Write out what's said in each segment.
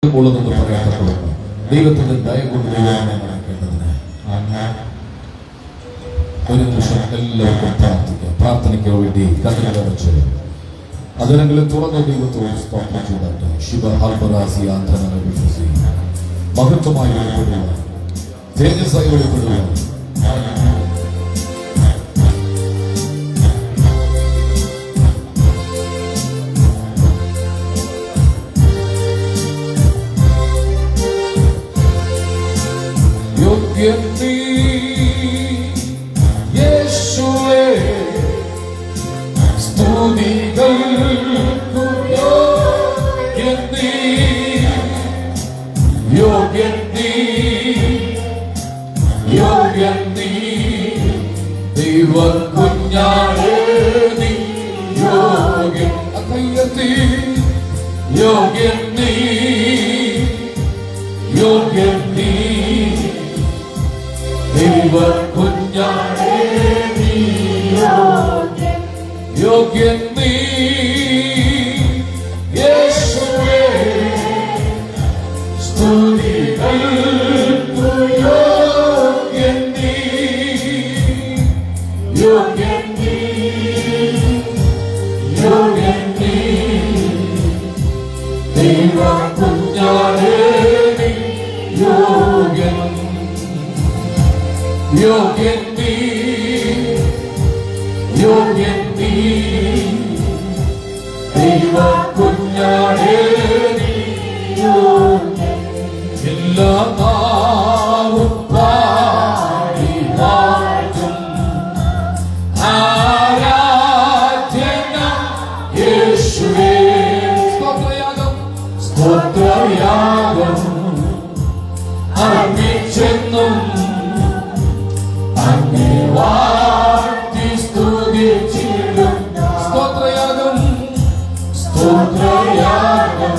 ഉള്ളതെന്ന് പറയാത്തപ്പോഴും ദൈവത്തിന്റെ ദയ കൊണ്ട് ദൈവനെ നടക്കേണ്ടതിന് ഒരു നിമിഷം എല്ലാവർക്കും പ്രാർത്ഥിക്കാം. പ്രാർത്ഥനയ്ക്ക് വേണ്ടി കണ്ണുകളടച്ച് അതിനെങ്കിലും തുറന്ന ദൈവത്തോട് സ്തോത്രം ചെയ്താട്ടെ. ശിവ ഹൽബറാസി ആന്ധ്രനവിശ്വസി മഹത്വമായി വെളിപ്പെടുക, തേജസ്സായി വെളിപ്പെടുക. യേശുവേ സ്തുതികൾ ദൈവ കുഞ്ഞാടേ നീ യോഗ്യൻ അകയത്തി യോഗ്യൻ നീ യോഗ്യൻ നീ ദൈവ കുഞ്ഞാടേ നീ യോഗ്യൻ നീ യേശുവേ സ്തുതികൾ യോഗ്യൻ നീ യോഗ്യൻ നീ യോഗ്യൻ നീ ദൈവ കുഞ്ഞാടേ നീ യോഗ്യൻ യോഗ്യൻ നീ യോഗ്യൻ നീ ദൈവ കുഞ്ഞാടേ നീ യോഗ്യൻ. എല്ലാ നാവും പാടി വാഴ്ത്തും ആരാധന യേശുവേ. സ്തോത്രയാഗം സ്തോത്രയാഗം അർപ്പിച്ചെന്നും വാഴ്ത്തി സ്തുതിച്ചിടും. സ്തോത്രയാഗം സ്തോത്രയാഗം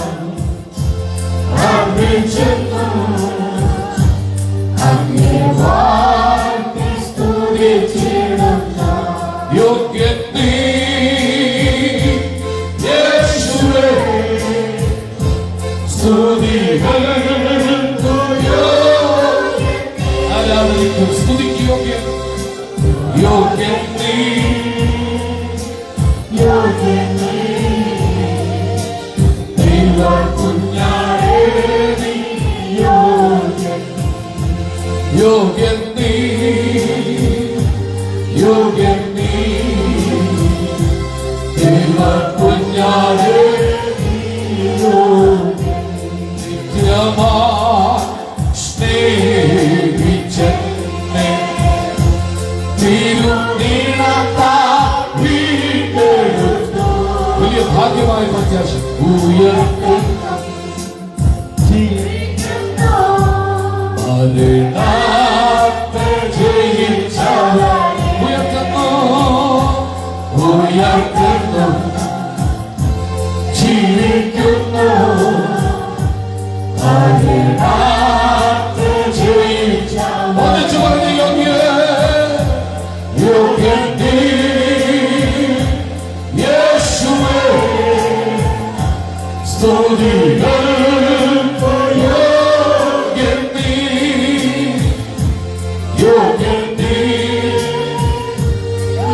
അർപ്പിച്ചെന്നും അങ്ങേ വാഴ്ത്തി സ്തുതിച്ചിടും. യോഗ്യൻ നീ യേശുവേ സ്തുതികൾ ആരാധനയ്ക്കും സ്തുതിക്ക് യോഗ്യൻ യോഗ്യൻ നീ യോഗ്യൻ നീ ദൈവ കുഞ്ഞാടേ നീ യോഗ്യൻ യോഗ്യൻ നീ യോഗ്യൻ നീ ദൈവ കുഞ്ഞാടേ നീ യോഗ്യൻ. നിത്യമാ സ്നേഹിച്ചെന്നെ വലിയ ഭാഗ്യമായ പ്രത്യാശ ഉയർത്തുന്നു ഉയർത്തുന്നു ജീവിക്കുന്നു ഒന്നിച്ചു പറഞ്ഞു യോഗ്യൻ നീ യേശുവേ സ്തുതികൾ യോഗ്യൻ നീ യോഗ്യൻ നീ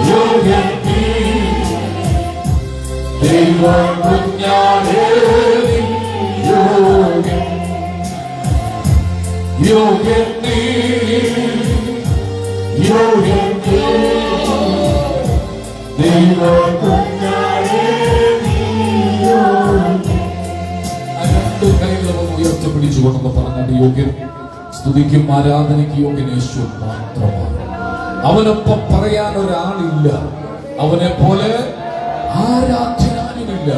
യോഗ്യൻ നീ ദൈവ കുഞ്ഞാടേ നീ യോഗ്യൻ യോഗ്യൻ നീ യോഗ്യൻ നീ ദൈവ കുഞ്ഞാടേ നീ യോഗ്യൻ. രണ്ട് കൈകളും ഉയർത്തിപ്പിടിച്ചുകൊണ്ടെന്ന് പറഞ്ഞത് യോഗ്യൻ സ്തുതിക്കും ആരാധനയ്ക്ക് യോഗ്യൻ യേശു മാത്രമാണ്. അവനൊപ്പം പറയാൻ ഒരാളില്ല, അവനെ പോലെ ആരാധ്യനാനുമില്ല.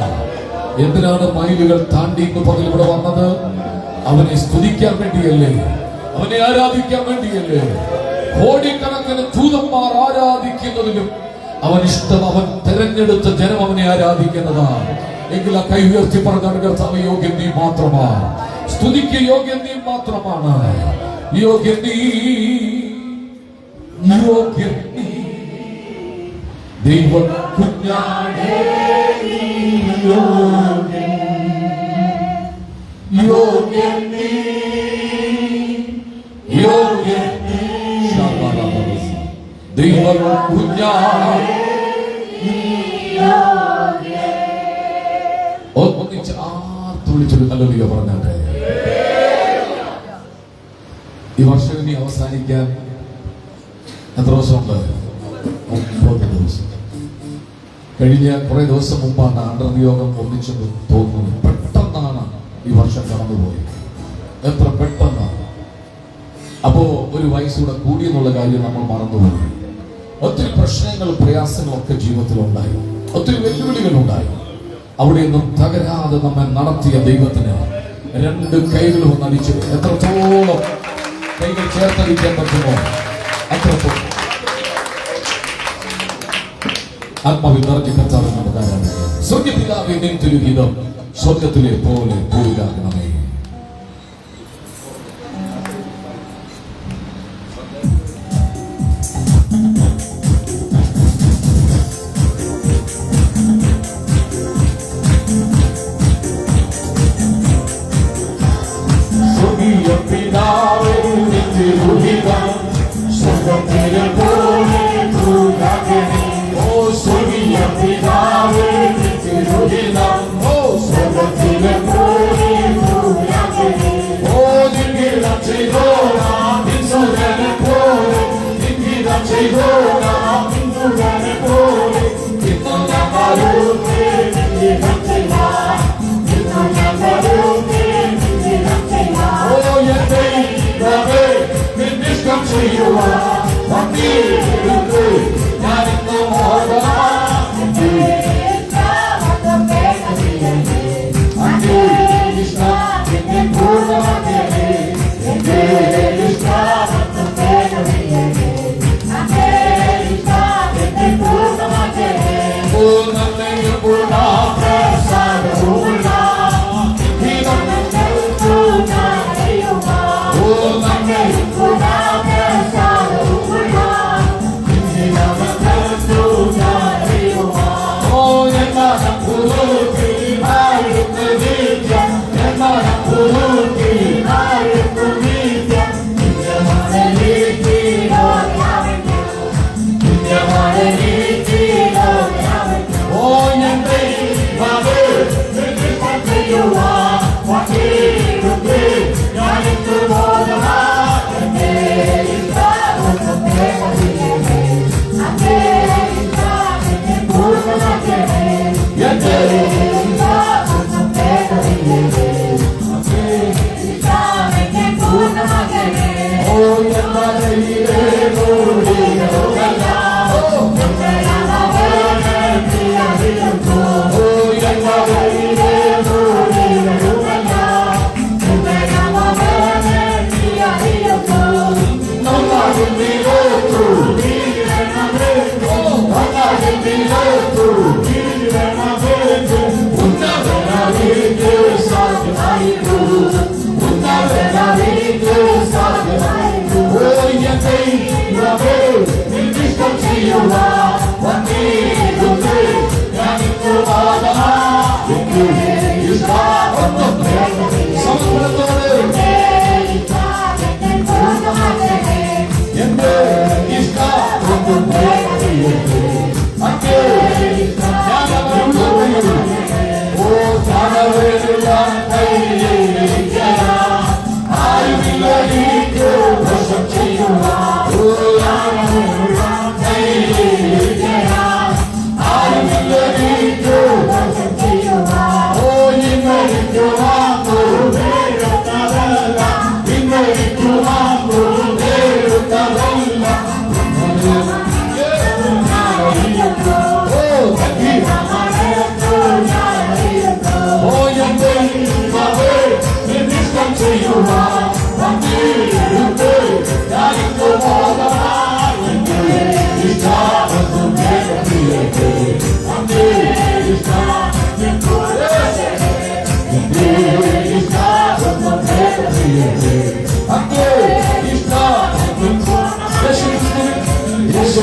എന്തിനാണ് മൈലുകൾ താണ്ടി ഇന്ന് പകൽ ഇവിടെ വന്നത്? അവനെ സ്തുതിക്കാൻ വേണ്ടിയല്ലേ, അവനെ ആരാധിക്കാൻ വേണ്ടിയല്ലേ. കോടിക്കണക്കിന് ദൂതന്മാർ ആരാധിക്കുന്നതിലും അവൻ ഇഷ്ടം, അവൻ തെരഞ്ഞെടുത്ത ജനം അവനെ ആരാധിക്കുന്നതാണ്. എങ്കിൽ ആ കൈ ഉയർത്തി പറഞ്ഞാണ് കർത്താവ് യോഗ്യൻ നീ മാത്രമാണ്, സ്തുതിക്ക് യോഗ്യൻ നീ മാത്രമാണ്, യോഗ്യൻ നീ യോഗ്യൻ നീ ദൈവ കുഞ്ഞാടേ നീ യോഗ്യൻ യോഗ്യൻ നീ, യോഗ്യൻ നീ. ദൈവ കുഞ്ഞാട് ഒന്നിച്ച് ആർത്തുവിളിച്ചൊരു ഹല്ലേലൂയ പറഞ്ഞാട്ടെ. ഈ വർഷം ഇനി അവസാനിക്കാൻ എത്ര ദിവസമുണ്ട്? 30 ദിവസം. കഴിഞ്ഞ കുറെ ദിവസം മുമ്പാണ് അണ്ടർനിയോഗം ഒന്നിച്ചെന്ന് തോന്നുന്നത്. പെട്ടെന്നാണ് ഈ വർഷം കടന്നുപോയത്. എത്ര പെട്ടെന്നാണ്. അപ്പോ ഒരു വയസ്സൂടെ കൂടിയെന്നുള്ള കാര്യം നമ്മൾ മറന്നുപോയി. ഒത്തിരി പ്രശ്നങ്ങളും പ്രയാസങ്ങളും ഒക്കെ ജീവിതത്തിലുണ്ടായി. ഒത്തിരി വെല്ലുവിളികളുണ്ടായി. അവിടെ നിന്നും തകരാതെ നമ്മെ നടത്തിയ ദൈവത്തിന് 2 കൈകളും ഒന്ന് അടിച്ച് എത്രത്തോളം കൈകൾ ചേർത്തടിക്കാൻ പറ്റുമോ അത്രത്തോളം ആത്മാവിൽ നിറഞ്ഞ കർത്താവിനെ നമുക്ക് ആരാധിക്കാം. സ്വർഗ്ഗപിതാവേ, നിൻ തിരുഹിതം സ്വർഗ്ഗത്തിലെ പോലെ ഭൂമിയിലാകണമേ. സ്വർഗ്ഗപിതാവേ, നിൻ തിരുഹിതം സ്വർഗ്ഗത്തിലെ പോലെ ഭൂമിയിലാകണമേ. സ്വർഗ്ഗപിതാവേ, നിൻ തിരുഹിതം സ്വർഗ്ഗത്തിലെ പോലെ ഭൂമിയിലാകണമേ. നിൻ ഹിതം ചെയ്തോളാം നിൻ സുതനെ പോലെ, നിൻ ഹിതം ചെയ്തോളാം നിൻ സുതനെ പോലെ. ഇന്നു ഞങ്ങളുടെ നിൻ ഹിതം ചെയ്യാം, ഇന്നു ഞങ്ങളുടെ നിൻ ഹിതം ചെയ്യാം. എന്റെ ദൈവമേ, നിൻ ഇഷ്ടം ചെയ്യുവാൻ വന്നിരുന്നു ഞാനിന്നു മോഹമാം. എന്റെ ഇഷ്ടം എന്നെ പൂർണ്ണമാക്കണേ, എന്റെ ഇഷ്ടം എന്നെ പൂർണ്ണമാക്കണേ. നന്മയും പൂർണ്ണ പ്രസാദവുമുള്ള ഹിതം നന്മയും പൂർണ്ണ പ്രസാദവുമുള്ള Yes,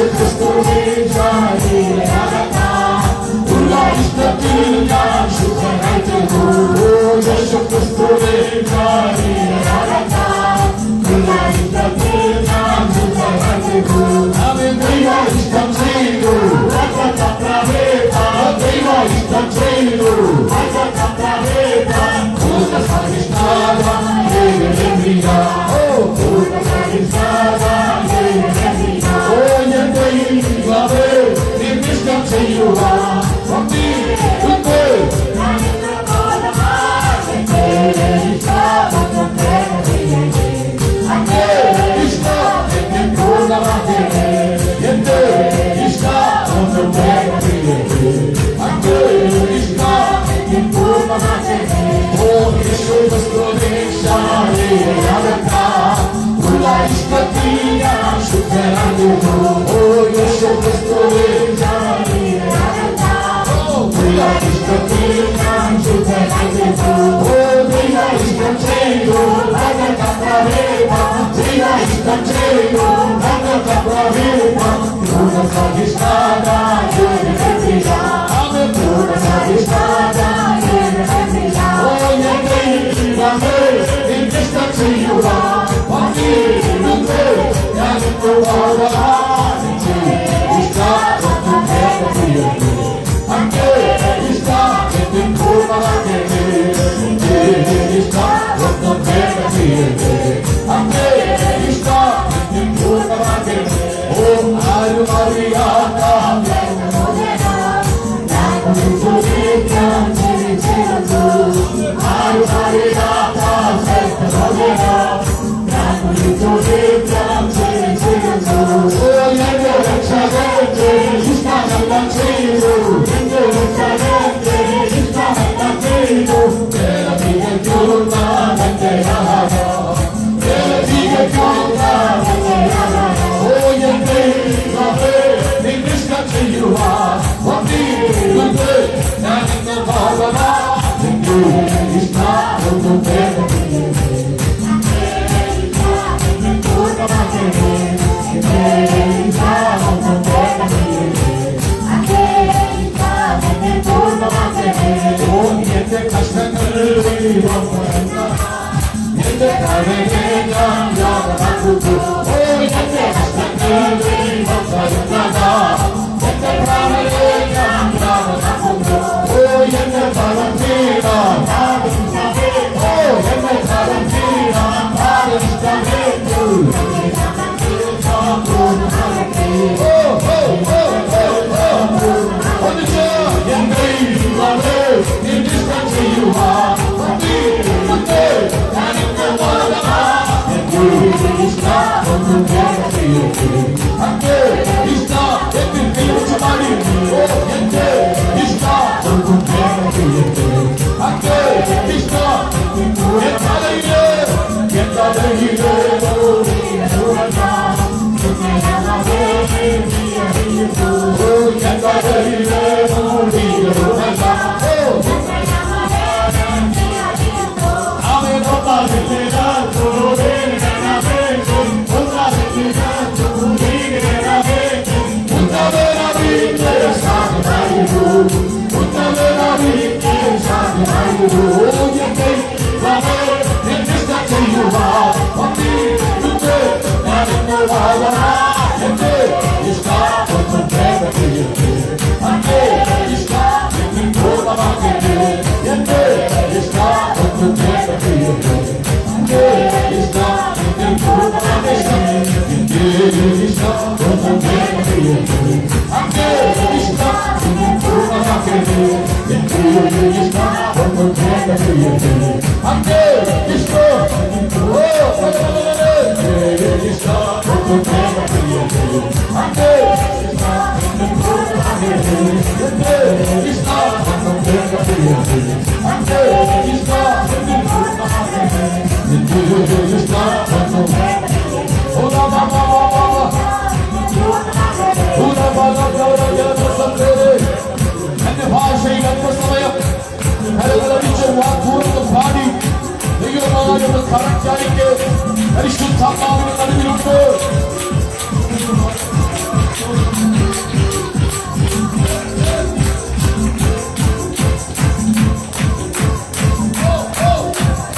പരിശുദ്ധാത്മാവിന്റെ നടുവിലുണ്ട്.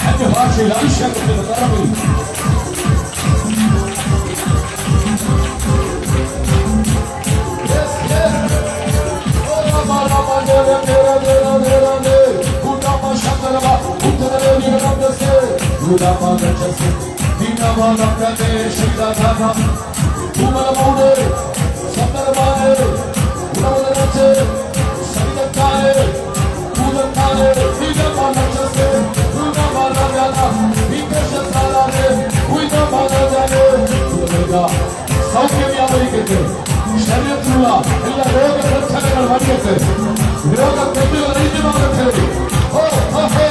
അന്യഭാഷയിൽ അഭിഷേകത്തിന്റെ നിറവിൽ Uttara സൗഖ്യം വ്യാപരിക്കട്ടെ. ശരീരത്തിലുള്ള എല്ലാ രോഗപ്രശ്നങ്ങൾ വടിയട്ടെ. രോഗത്തെറ്റുകൾ അഴിഞ്ഞു മാറട്ടെ. ഓ ഓ ഓ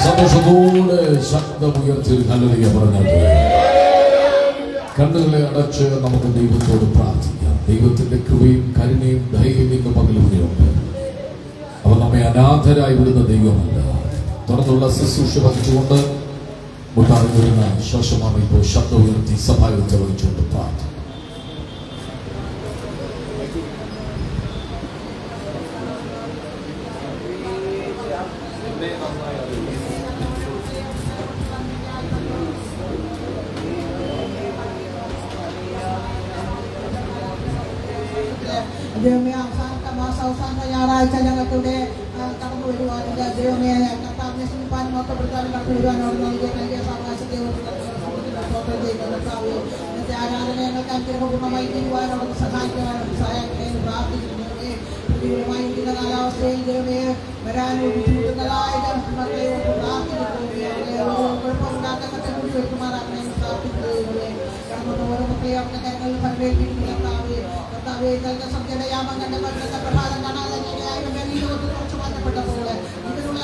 സന്തോഷത്തോടെ ശബ്ദമുയർത്തി ഹല്ലേലൂയ പറഞ്ഞാട്ടെ. കണ്ണുകളെ അടച്ച് നമുക്ക് ദൈവത്തോട് പ്രാർത്ഥിക്കാം. ദൈവത്തിന്റെ കൃപയും കരുണയും ദയയും ഇന്ന് പകലുണ്ട്. അവൻ നമ്മെ അനാഥരായി വിടുന്ന ദൈവമല്ല. തുറന്നുള്ള ശുശ്രൂഷ വഹിച്ചുകൊണ്ട് മുട്ടാതെ വരുന്ന ശ്വാസമാണ് ഇപ്പോൾ ശബ്ദം ഉയർത്തി സഭായത്തെ വഹിച്ചുകൊണ്ട് പ്രാർത്ഥിക്കും. ദൈവമേ, അവസാനത്തെ മാസം അവസാനത്തെ ഞായറാഴ്ച ഞങ്ങൾക്കിവിടെ കടന്നു വരുവാനും ദൈവമേ കർത്താവിനെ സ്നേഹിപ്പാനും മൊത്തപ്പെടുത്താനും കടന്നു വരുവാനും അവിടെ നൽകിയ സാവകാശത്തെ ഇന്നത്തെ ആരാധന ഞങ്ങൾക്ക് അനുഗ്രഹപൂർണ്ണമായി ചെയ്യുവാനും അവിടെ സഹായിക്കുവാനും സഹായിക്കുന്നതിന് പ്രാർത്ഥിക്കുന്നു. പ്രതികൂലമായി ഇരിക്കുന്ന കാലാവസ്ഥയിൽ ദൈവമേ വരാനും ബുദ്ധിമുട്ടുന്നതായ മക്കളെ പ്രാർത്ഥിക്കുന്നു. കുഴപ്പമില്ലാത്ത കൂടി വെക്കുമാറാക്കണമെന്ന് പ്രാർത്ഥിക്കുന്നു. കടന്നു ഓരോ മക്കളെയും അവരുടെ കരങ്ങളിൽ ഫലമേൽപ്പിക്കുന്നു. കർത്താവേ ഇന്നത്തെ സന്ധ്യയുടെ യാമം കണ്ട് മറ്റത്തെ പ്രഭാതം കാണാതെ ഈ ലോകത്തിൽ കുറച്ച് മാറ്റപ്പെട്ടപ്പോൾ ഇതിനുള്ള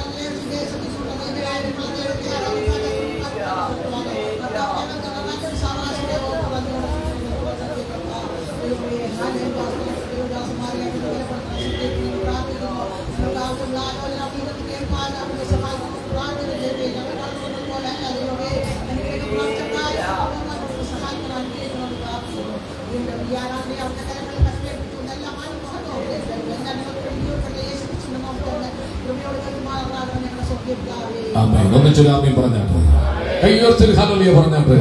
ഒന്നിച്ചൊരാമയും പറഞ്ഞാട്ടെ. കയ്യുയർത്തി ഹല്ലേലൂയ പറഞ്ഞാട്ടെ.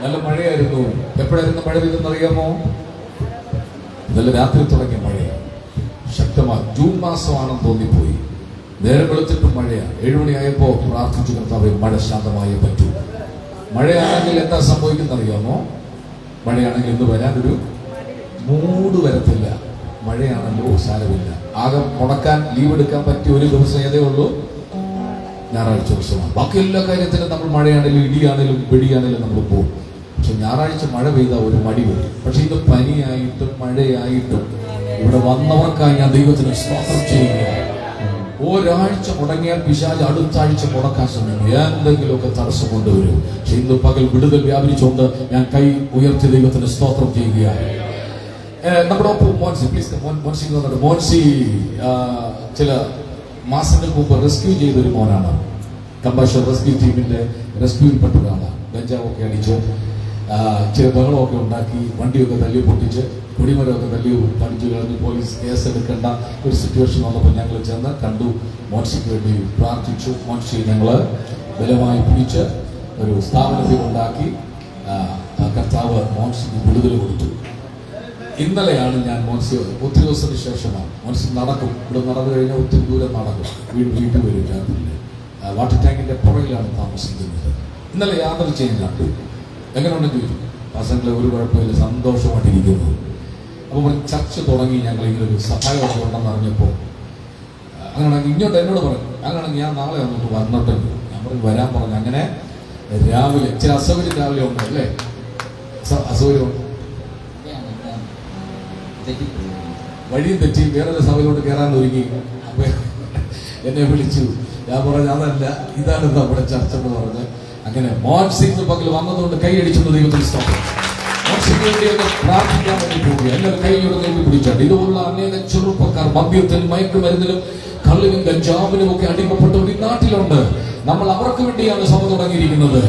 നല്ല മഴയായിരുന്നു. എപ്പോഴായിരുന്നു മഴ പെയ്തെന്നറിയാമോ? ഇന്നലെ രാത്രി തുടങ്ങിയ മഴയാണ്. ശക്തമായി ജൂൺ മാസമാണെന്ന് തോന്നിപ്പോയി. നേരം വെളുത്തിട്ടും മഴയാണ്. 7 മണിയായപ്പോൾ പ്രാർത്ഥിച്ചു, കർത്താവേ മഴ ശാന്തമായേ പറ്റൂ. മഴയാണെങ്കിൽ എന്താ സംഭവിക്കുന്നറിയാമോ? മഴയാണെങ്കിൽ ഇന്ന് വരാനൊരു മൂട് വരത്തില്ല. മഴയാണല്ലോ സാരമില്ല. ആകെ മുടക്കാൻ ലീവ് എടുക്കാൻ പറ്റിയ ഒരു ദിവസം ഏതേ ഉള്ളൂ, ഞായറാഴ്ച ദിവസമാണ്. ബാക്കി എല്ലാ കാര്യത്തിലും നമ്മൾ മഴയാണെങ്കിലും ഇടിയാണെങ്കിലും വെടിയാണെങ്കിലും നമ്മൾ പോകും. പക്ഷെ ഞായറാഴ്ച മഴ പെയ്ത ഒരു മടി വരും. പക്ഷെ ഇത് പനിയായിട്ടും മഴയായിട്ടും ഇവിടെ വന്നവർക്കായി ഞാൻ ദൈവത്തിന് സ്തോത്രം ചെയ്യുക. ഒരാഴ്ച മുടങ്ങിയാൽ പിശാച് അടുത്ത ആഴ്ച മുടക്കാൻ ശ്രമിക്കും. എന്തെങ്കിലുമൊക്കെ തടസ്സം കൊണ്ടുവരും. പക്ഷെ ഇന്ന് പകൽ വിടുതൽ വ്യാപരിച്ചുകൊണ്ട് ഞാൻ കൈ ഉയർത്തി ദൈവത്തിന് സ്തോത്രം ചെയ്യുകയാണ്. നമ്മുടെ ഒപ്പം മോൻസി, പ്ലീസ് മോൻസി ചില മാസങ്ങൾക്ക് മുമ്പ് റെസ്ക്യൂ ചെയ്തൊരു മോനാണ്. കമ്പാഷൻ റെസ്ക്യൂ ടീമിന്റെ റെസ്ക്യൂവിൽപ്പെട്ടതാണ്. ഗഞ്ചാവൊക്കെ അടിച്ച് ചില ബഹളമൊക്കെ ഉണ്ടാക്കി, വണ്ടിയൊക്കെ തല്ലി പൊട്ടിച്ച്, കുടിമരമൊക്കെ തല്ലി പഠിച്ചു കളഞ്ഞ് പോലീസ് കേസ് എടുക്കേണ്ട ഒരു സിറ്റുവേഷൻ വന്നപ്പോൾ ഞങ്ങൾ ചെന്ന് കണ്ടു. മോൻസിക്ക് വേണ്ടി പ്രാർത്ഥിച്ചു. മോൻസി ഞങ്ങൾ ബലമായി പിടിച്ച് ഒരു സ്ഥാപനത്തിൽ ഉണ്ടാക്കി കർത്താവ് മോൻസിക്ക് വിടുതൽ കൊടുത്തു. ഇന്നലെയാണ് ഞാൻ മോൻസി, ഒത്തിരി ദിവസത്തിന് ശേഷമാണ്. മോൻസി നടക്കും. ഇവിടെ നടന്നു കഴിഞ്ഞാൽ ഒത്തിരി ദൂരം നടക്കും. വീട്ടിൽ വരും. രാത്രിയിൽ വാട്ടർ ടാങ്കിന്റെ പുറകിലാണ് താമസിക്കുന്നത്. ഇന്നലെ യാത്ര ചെയ്യുന്നുണ്ട്. എങ്ങനെയുണ്ടെന്ന് ചോദിച്ചു. പസങ്ങളെ ഒരു കുഴപ്പമില്ല, സന്തോഷമായിട്ടിരിക്കുന്നു. അപ്പോൾ ചർച്ച തുടങ്ങി, ഞങ്ങൾ ഇങ്ങനൊരു സഹായമൊക്കെ ഉണ്ടെന്ന് അറിഞ്ഞപ്പോൾ അങ്ങനെയാണെങ്കിൽ ഇങ്ങോട്ട് എന്നോട് പറഞ്ഞു, അങ്ങനെയാണെങ്കിൽ ഞാൻ നാളെ വന്നിട്ട് വന്നിട്ടുണ്ട്. ഞാൻ പറഞ്ഞു വരാൻ പറഞ്ഞു. അങ്ങനെ രാവിലെ ചില അസൗകര്യം രാവിലെ ഉണ്ട് അല്ലേ, അസൗകര്യമുണ്ട്, വഴിയും തെറ്റി വേറൊരു സഭയിലോട്ട് കയറാൻ ഒരുങ്ങി. അപ്പൊ എന്നെ വിളിച്ചു. ഞാൻ പറഞ്ഞു അതല്ല, ഇതാണ് നമ്മുടെ ചർച്ച എന്ന് പറഞ്ഞ് അങ്ങനെ മോൺസിംഗ് പകൽ വന്നതുകൊണ്ട് കൈയടിച്ചുകൊണ്ട് ദൈവത്തിൽ സ്തോത്രം. മോൺസിംഗ് വേണ്ടി ഒന്ന് പ്രാർത്ഥിക്കാൻ വേണ്ടി പോവുക. എല്ലാവരും കൈയോട് നേടി പിടിച്ചാണ്. ഇതുപോലുള്ള അനേക ചെറുപ്പക്കാർ മദ്യത്തിനും മയക്കുമരുന്നിലും കള്ളിനും ഗഞ്ചാവിനും ഒക്കെ അടിമപ്പെട്ടവർ ഈ നാട്ടിലുണ്ട്. നമ്മൾ അവർക്ക് വേണ്ടിയാണ് സഭ തുടങ്ങിയിരിക്കുന്നത്.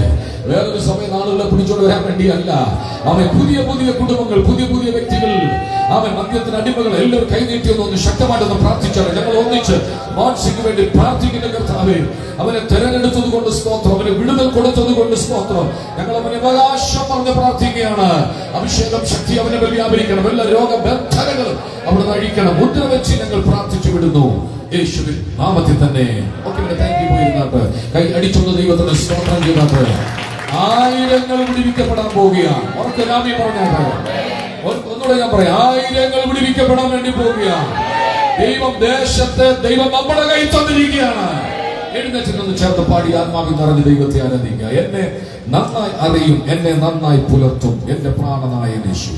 വേറൊരു സഭയെ നാളുകളെ പിടിച്ചോണ്ട് വരാൻ വേണ്ടിയല്ല. അവൻ പുതിയ പുതിയ കുടുംബങ്ങൾ, പുതിയ പുതിയ വ്യക്തികൾ, അവൻ മദ്യത്തിന് അടിമകൾ എല്ലാവരും കൈനീട്ടിയൊന്ന് ശക്തമായിട്ടൊന്ന് പ്രാർത്ഥിച്ചാണ്. ഞങ്ങൾ ഒന്നിച്ച് മോൺസിക്ക് വേണ്ടി പ്രാർത്ഥിക്കുന്ന കർത്താവേ, അവനെ തെരഞ്ഞെടുത്തത് കൊണ്ട് സ്തോത്രം, അവന് വിടുതൽ കൊടുത്തത് കൊണ്ട് സ്തോത്രം. ഞങ്ങൾ അവനെ അവകാശം പറഞ്ഞ് പ്രാർത്ഥിക്കുകയാണ്. അഭിഷേകം ശക്തി അവനെ വ്യാപരിക്കണം. എല്ലാ രോഗബന്ധനങ്ങളും അവിടെ അഴിക്കണം. മുദ്ര വെച്ച് ഞങ്ങൾ പ്രാർത്ഥിച്ചു വിടുന്നു യേശുവിൻ നാമത്തിൽ തന്നെ. പോയിരുന്നാട്ട് കൈ അടിച്ചൊന്ന് ദൈവത്തിന് സ്തോത്രം ചെയ്താട്ട് ആയിരങ്ങൾ വിടിവിക്കപ്പെടാൻ പോവുകയാണ്. ഉറക്കെ രാമി പറഞ്ഞാട്ട് ഒന്നുകൂടെ ഞാൻ പറയാം, ആയിരങ്ങൾ വിടിവിക്കപ്പെടാൻ വേണ്ടി പോവുകയാണ്. ദൈവം ദേശത്തെ ദൈവം നമ്മുടെ കൈ തന്നിരിക്കുകയാണ്. എഴുന്നേറ്റൊന്ന് ചേർത്ത് പാടി ആത്മാവിൽ നിറഞ്ഞ് ദൈവത്തെ ആരാധിക്കുക. എന്നെ നന്നായി അറിയും, എന്നെ നന്നായി പുലർത്തും എന്റെ പ്രാണനായ യേശു.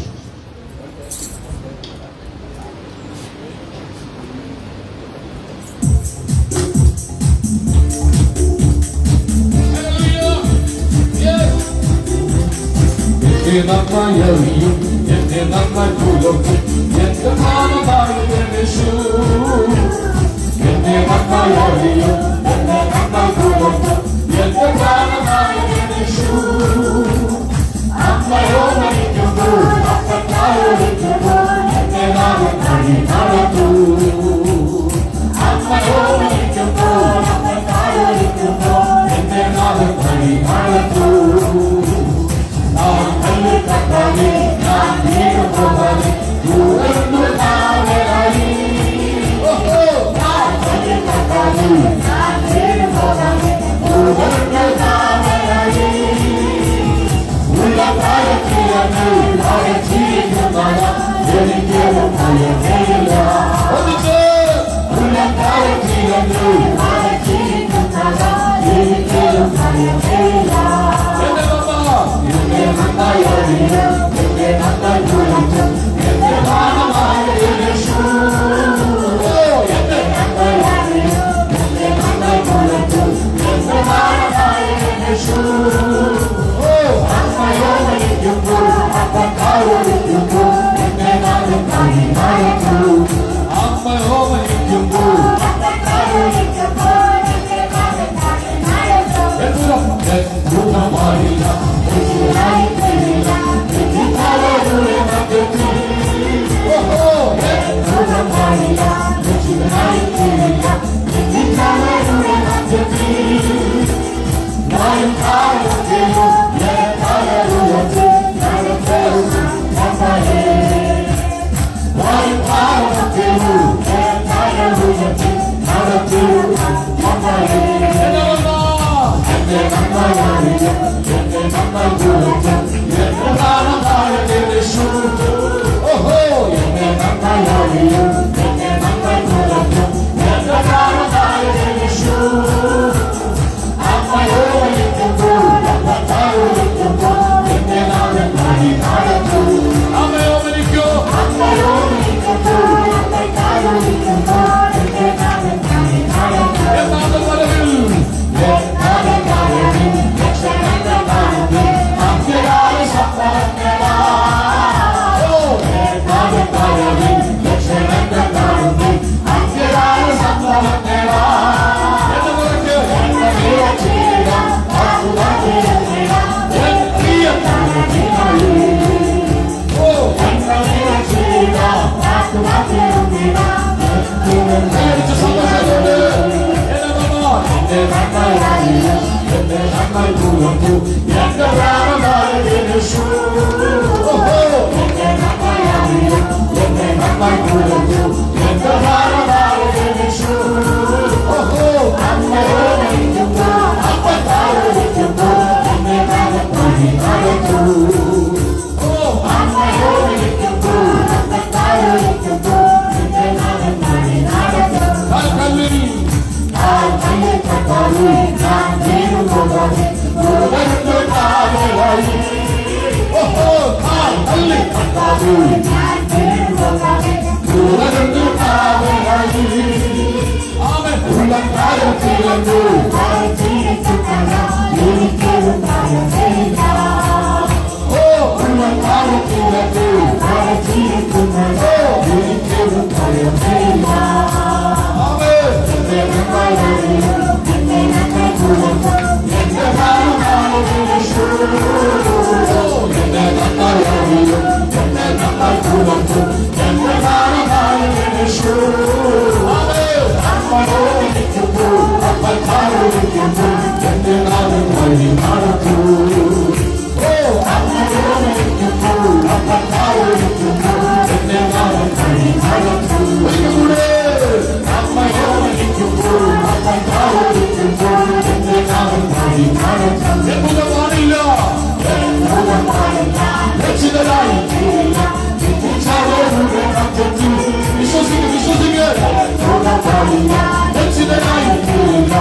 നന്നായി അറിയും, എന്നെ നന്നായി പുലർത്തും എന്റെ പ്രാണനായ യേശു. എന്നെ നന്നായി അറിയും, എന്നെ നന്നായി പുലർത്തും എന്റെ പ്രാണനായ യേശു. അമ്മയോ മരിക്കുമ്പോൾ അപ്പത്തായൊരിക്കുമ്പോൾ എന്നെ നാമം വഴി നടത്തൂ. അമ്മയോ മരിക്കുമ്പോൾ അപ്പത്തായൊരിക്കുമ്പോൾ എന്നെ നാമം വഴി നടത്തൂ. കാലത്തിലൊക്കെ മറച്ചിരിക്കുന്നത് ഒരിക്കലും ഭയമില്ല. എന്റെ നന്മയറിയും എന്നെ നന്മ കുറിച്ചും എന്റെ ഭാരമായ യേശു. എന്റെ നന്മയറിയും എന്നെ നന്മ കുറിച്ചും എന്റെ ഭാരമായ യേശു. അമ്മയോടിരിക്കുമ്പോൾ അപ്പൻ കാലോടിക്കുമ്പോൾ എന്റെ നാടും വഴി നടക്കൂ. അമ്മയോടിരിക്കുമ്പോൾ അപ്പൻ കാലോടിക്കുമ്പോൾ എന്റെ നാടും വഴി നടക്കൂ. അമ്മയോടിരിക്കുമ്പോൾ അപ്പൻ കാലോടിക്കുമ്പോൾ എന്റെ നാടും വഴി നടക്കൂ. എന്നുള്ളത് പാടില്ല, എന്നുള്ളത് പാടില്ല, രക്ഷിതരായി തീരില്ല. വിശ്വസിക്കുക, വിശ്വസിക്കുക, പാടില്ല, രക്ഷിതരായി തീരില്ല.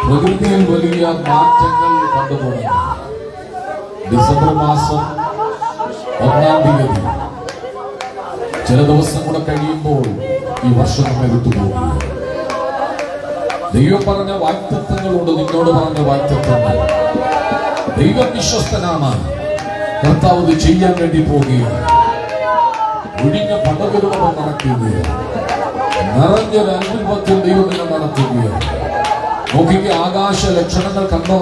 പ്രകൃതിയിൽ വലിയ മാറ്റങ്ങൾ കണ്ടുപോകുന്നു. ഡിസംബർ മാസം 1-ാം തീയതി ചില ദിവസം കൂടെ കഴിയുമ്പോൾ ഈ വർഷം നമ്മെ വിട്ടുപോകും. ദൈവം പറഞ്ഞ വാഗ്ദത്തങ്ങളുണ്ട്, നിന്നോട് പറഞ്ഞ വാഗ്ദത്തങ്ങൾ. ദൈവം വിശ്വസ്തനാണ്. കർത്താവ് ഇത് ചെയ്യാൻ വേണ്ടി പോവുകയാണ്. ഒഴിഞ്ഞ പടകുരുമം നടക്കുകയാണ്. നിറഞ്ഞൊരു അനുഭവത്തിൽ ദൈവത്തിനെ നടത്തുകയാണ്. നോക്കിക്ക് ആകാശ ലക്ഷണങ്ങൾ കണ്ടോ?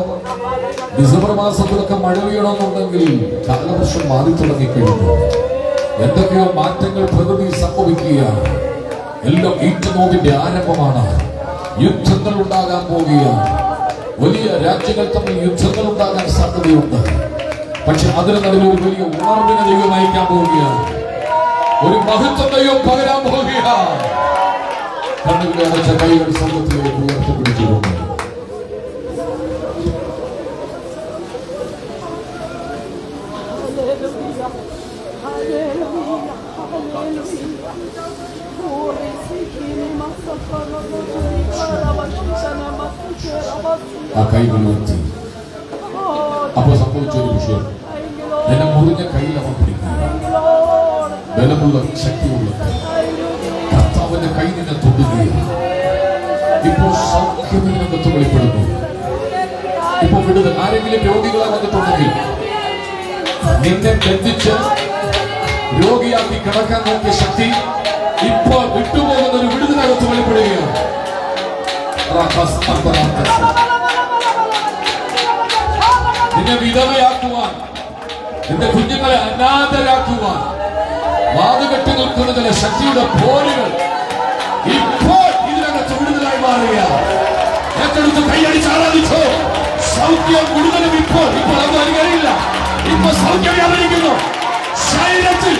ഡിസംബർ മാസത്തിലൊക്കെ മഴ വീണമെന്നുണ്ടെങ്കിൽ കാലവർഷം മാറി തുടങ്ങിക്കഴിഞ്ഞു. എന്തൊക്കെയോ മാറ്റങ്ങൾ പ്രകൃതി സംഭവിക്കുകയാണ്. എല്ലാം ഈറ്റുനോവിന്റെ ആരംഭമാണ്. യുദ്ധങ്ങൾ ഉണ്ടാകാൻ പോവുകയാണ്. വലിയ രാജ്യങ്ങൾ തമ്മിൽ യുദ്ധങ്ങൾ ഉണ്ടാകാൻ സാധ്യതയുണ്ട്. പക്ഷെ അതിന് നടുവിൽ ഒരു വലിയ ഉണർവിനെ ദൈവം അയക്കാൻ പോവുകയാണ്. ഒരു മഹത്വം ദൈവം പകരാൻ പോവുകയാണ്. കണ്ണുകളെ അടച്ച കൈകൾ സ്വർഗ്ഗത്തിലേക്ക് ഉയർത്തിപ്പിടിച്ചുകൊണ്ട് ആ കൈകൾ ഉയർത്തി. അപ്പൊ സംഭവിച്ചൊരു വിഷയം, എന്നെ മുറിഞ്ഞ കയ്യിൽ അവൻ പിടിക്കുക. ബലമുള്ള ശക്തിയുള്ള കൈ. കർത്താവിന്റെ കൈ നിന്നെ തൊടുകയാണ്. ഇപ്പോൾ സൗഖ്യം നിനക്ക് വെളിപ്പെടുന്നു. ഇപ്പൊ വിടുതൽ. ആരെങ്കിലും രോഗികളെ വന്നിട്ടുണ്ടെങ്കിൽ നിന്നെ ബന്ധിച്ച് രോഗിയാക്കി കിടക്കാൻ നോക്കിയ ശക്തി ഇപ്പോൾ വിട്ടുപോകുന്ന ഒരു വിടുതലകത്ത് വെളിപ്പെടുകയാണ്. നിന്നെ വിധവയാക്കുവാൻ, നിന്റെ കുഞ്ഞുങ്ങളെ അനാഥരാക്കുവാൻ വാതുകെട്ടി നിൽക്കുന്ന ചില ശക്തിയുടെ പോരുകൾ ഇപ്പോൾ ഇതിനകത്ത് വിടുതലായി മാറുകയാണ്. ഏറ്റെടുത്ത് കൈയടിച്ച് ആരാധിച്ചോ. സൗഖ്യം വിടുതലും ഇപ്പോൾ അത് അറിയില്ല. ഇപ്പൊ സൗഖ്യം വ്യാപരിക്കുന്നു ശരീരത്തിൽ.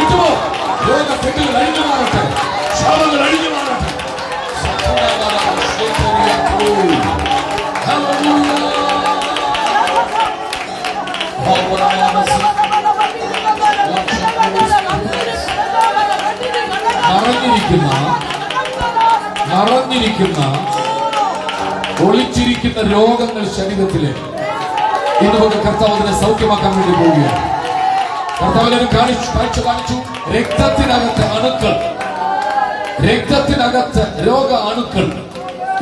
വിട്ടുപോ രോഗക്കെട്ടുകൾ അഴിഞ്ഞു മാറട്ടെ, ശാപങ്ങൾ അഴിഞ്ഞു മാറട്ടെ. നിറഞ്ഞിരിക്കുന്ന ഒളിച്ചിരിക്കുന്ന രോഗങ്ങൾ ശരീരത്തിലെ ഇതുകൊണ്ട് കർത്താവ് അതിനെ സൗഖ്യമാക്കാൻ വേണ്ടി പോവുകയാണ്. കർത്താവിനൊരു കാഴ്ച കാണിച്ചു. രക്തത്തിനകത്ത് രോഗ അണുക്കൾ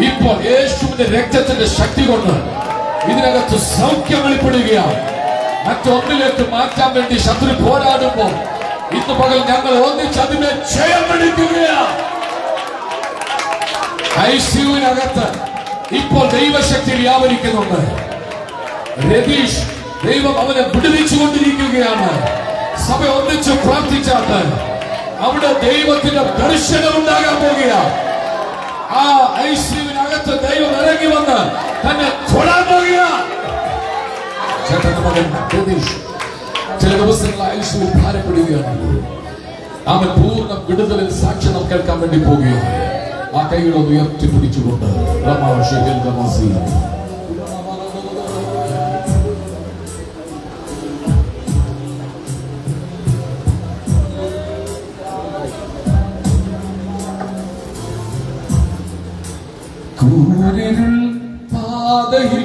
ഇപ്പോൾ യേശുവിന്റെ രക്തത്തിന്റെ ശക്തി കൊണ്ട് ഇതിനകത്ത് സൗഖ്യം വെളിപ്പെടുകയാണ്. മറ്റൊന്നിലേക്ക് മാറ്റാൻ വേണ്ടി ശത്രു പോരാടുമ്പോൾ ഇന്ന് പകൽ ഞങ്ങൾ ഒന്നിച്ച് അതിനെ ജയം വിളിക്കുകയാണ്. ഐസിയുവിനകത്ത് ഇപ്പോൾ ദൈവശക്തി വ്യാപരിക്കുന്നുണ്ട്. രതീഷ്, ദൈവം അവനെ വിടുവിച്ചുകൊണ്ടിരിക്കുകയാണ്. സഭ ഒന്നിച്ച് പ്രാർത്ഥിച്ചാൽ അവിടെ ദൈവത്തിന്റെ ദർശനം ഉണ്ടാകാൻ പോകുകയാണ്. ആ ഐസിയുവിനകത്ത് ദൈവം ഇറങ്ങി വന്ന് തന്നെ തൊടാൻ പോകുകയാണ്. ചേട്ടന്റെ മകൻ രതീഷ് ചില ദിവസങ്ങൾ ഐസിയുവിൽ ഭാരപ്പെടുകയാണ്. അവൻ പൂർണ്ണ വിടുതലിൽ സാക്ഷ്യം കേൾക്കാൻ വേണ്ടി പോവുകയാണ്. ആ കൈകളൊന്ന് ഉയർത്തിപ്പിടിച്ചുകൊണ്ട് കൂരിരുൾ പാതയിൽ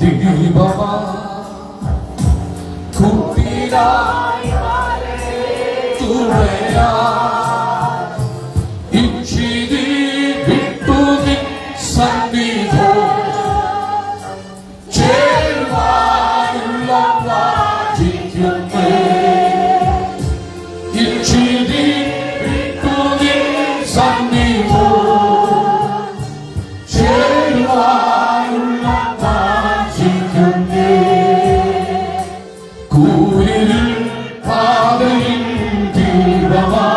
ദീപമാ കുട്ടിരായി തുണയാ ഇച്ചിരി വിട്ടുനിൻ സന്നിധോ ചേർവാനുള്ള വാജിക്കുന്നേ. ഇച്ചിരി വിട്ടുനിൻ സന്നിധോ ചേർവാനുള്ള വാജിക്കുന്നേ. കൂരിരുൾ പാതയിൽ ദീപമാ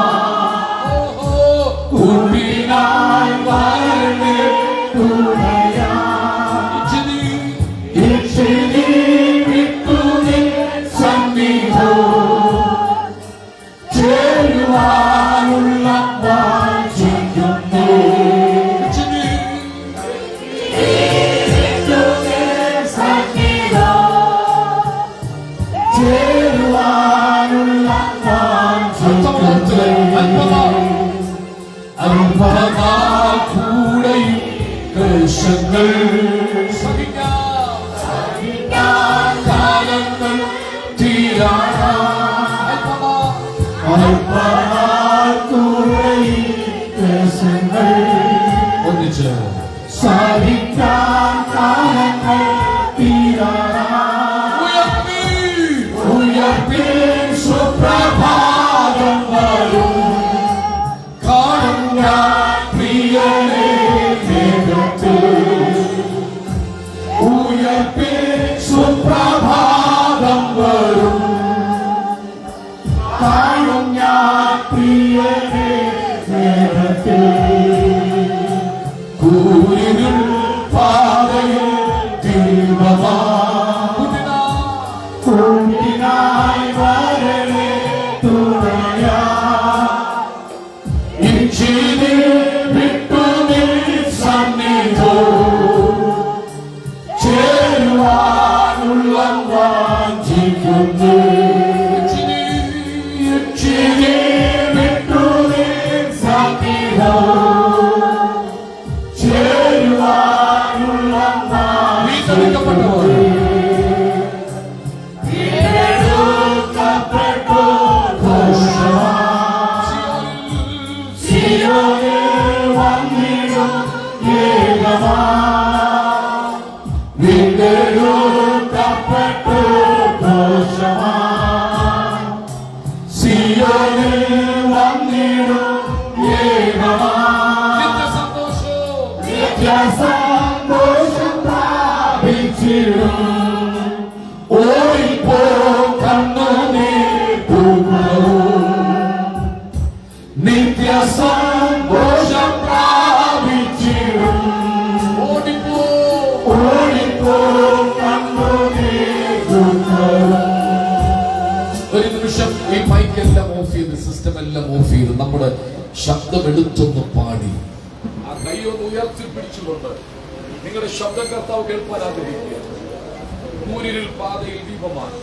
ഒന്നിച്ച് സാധിക്കാൻ കാലങ്ങൾ ഉയർത്തി ഉയർത്തി സുപ്രഭാതം വരും കാണും ഞാൻ പ്രിയനെ വേഗത്തിൽ ഉയർത്തി സുപ്രഭാതം വരും കാണും ഞാൻ പ്രിയനെ വേഗത്തിൽ കൂരിരുൾ പാതയിൽ ദീപമാ കൂട്ടിനായി വരവേ തുണയാ ഇഞ്ചിനെ വിട്ടു നിൻ സന്നിധോ ചേരുവാനുള്ള വാഞ്ചിക്കുന്നു ഇഞ്ചിനെ വിട്ടു നിൻ സന്നിധോ ചേരുവാനുള്ള വീണ്ടെടുക്കപ്പെട്ടവർ സന്തോഷം പ്രാപിച്ചിടും ഓടിപ്പോ നിത്യ സന്തോഷം പ്രാപിച്ചിടും ഓടിപ്പോ ഒരു നിമിഷം ഈ മൈക്കെല്ലാം ഓഫ് ചെയ്ത് സിസ്റ്റം എല്ലാം ഓഫ് ചെയ്ത് നമ്മുടെ ശബ്ദം എടുത്തൊന്ന് പാടി ആ കൈയൊന്ന് ഉയർത്തി പിടിച്ചുകൊണ്ട് നിങ്ങളുടെ ശബ്ദം കർത്താവ് കേൾപ്പാനാഗ്രഹിക്കുക. കൂരിരുൾ പാതയിൽ ദീപമാണ്.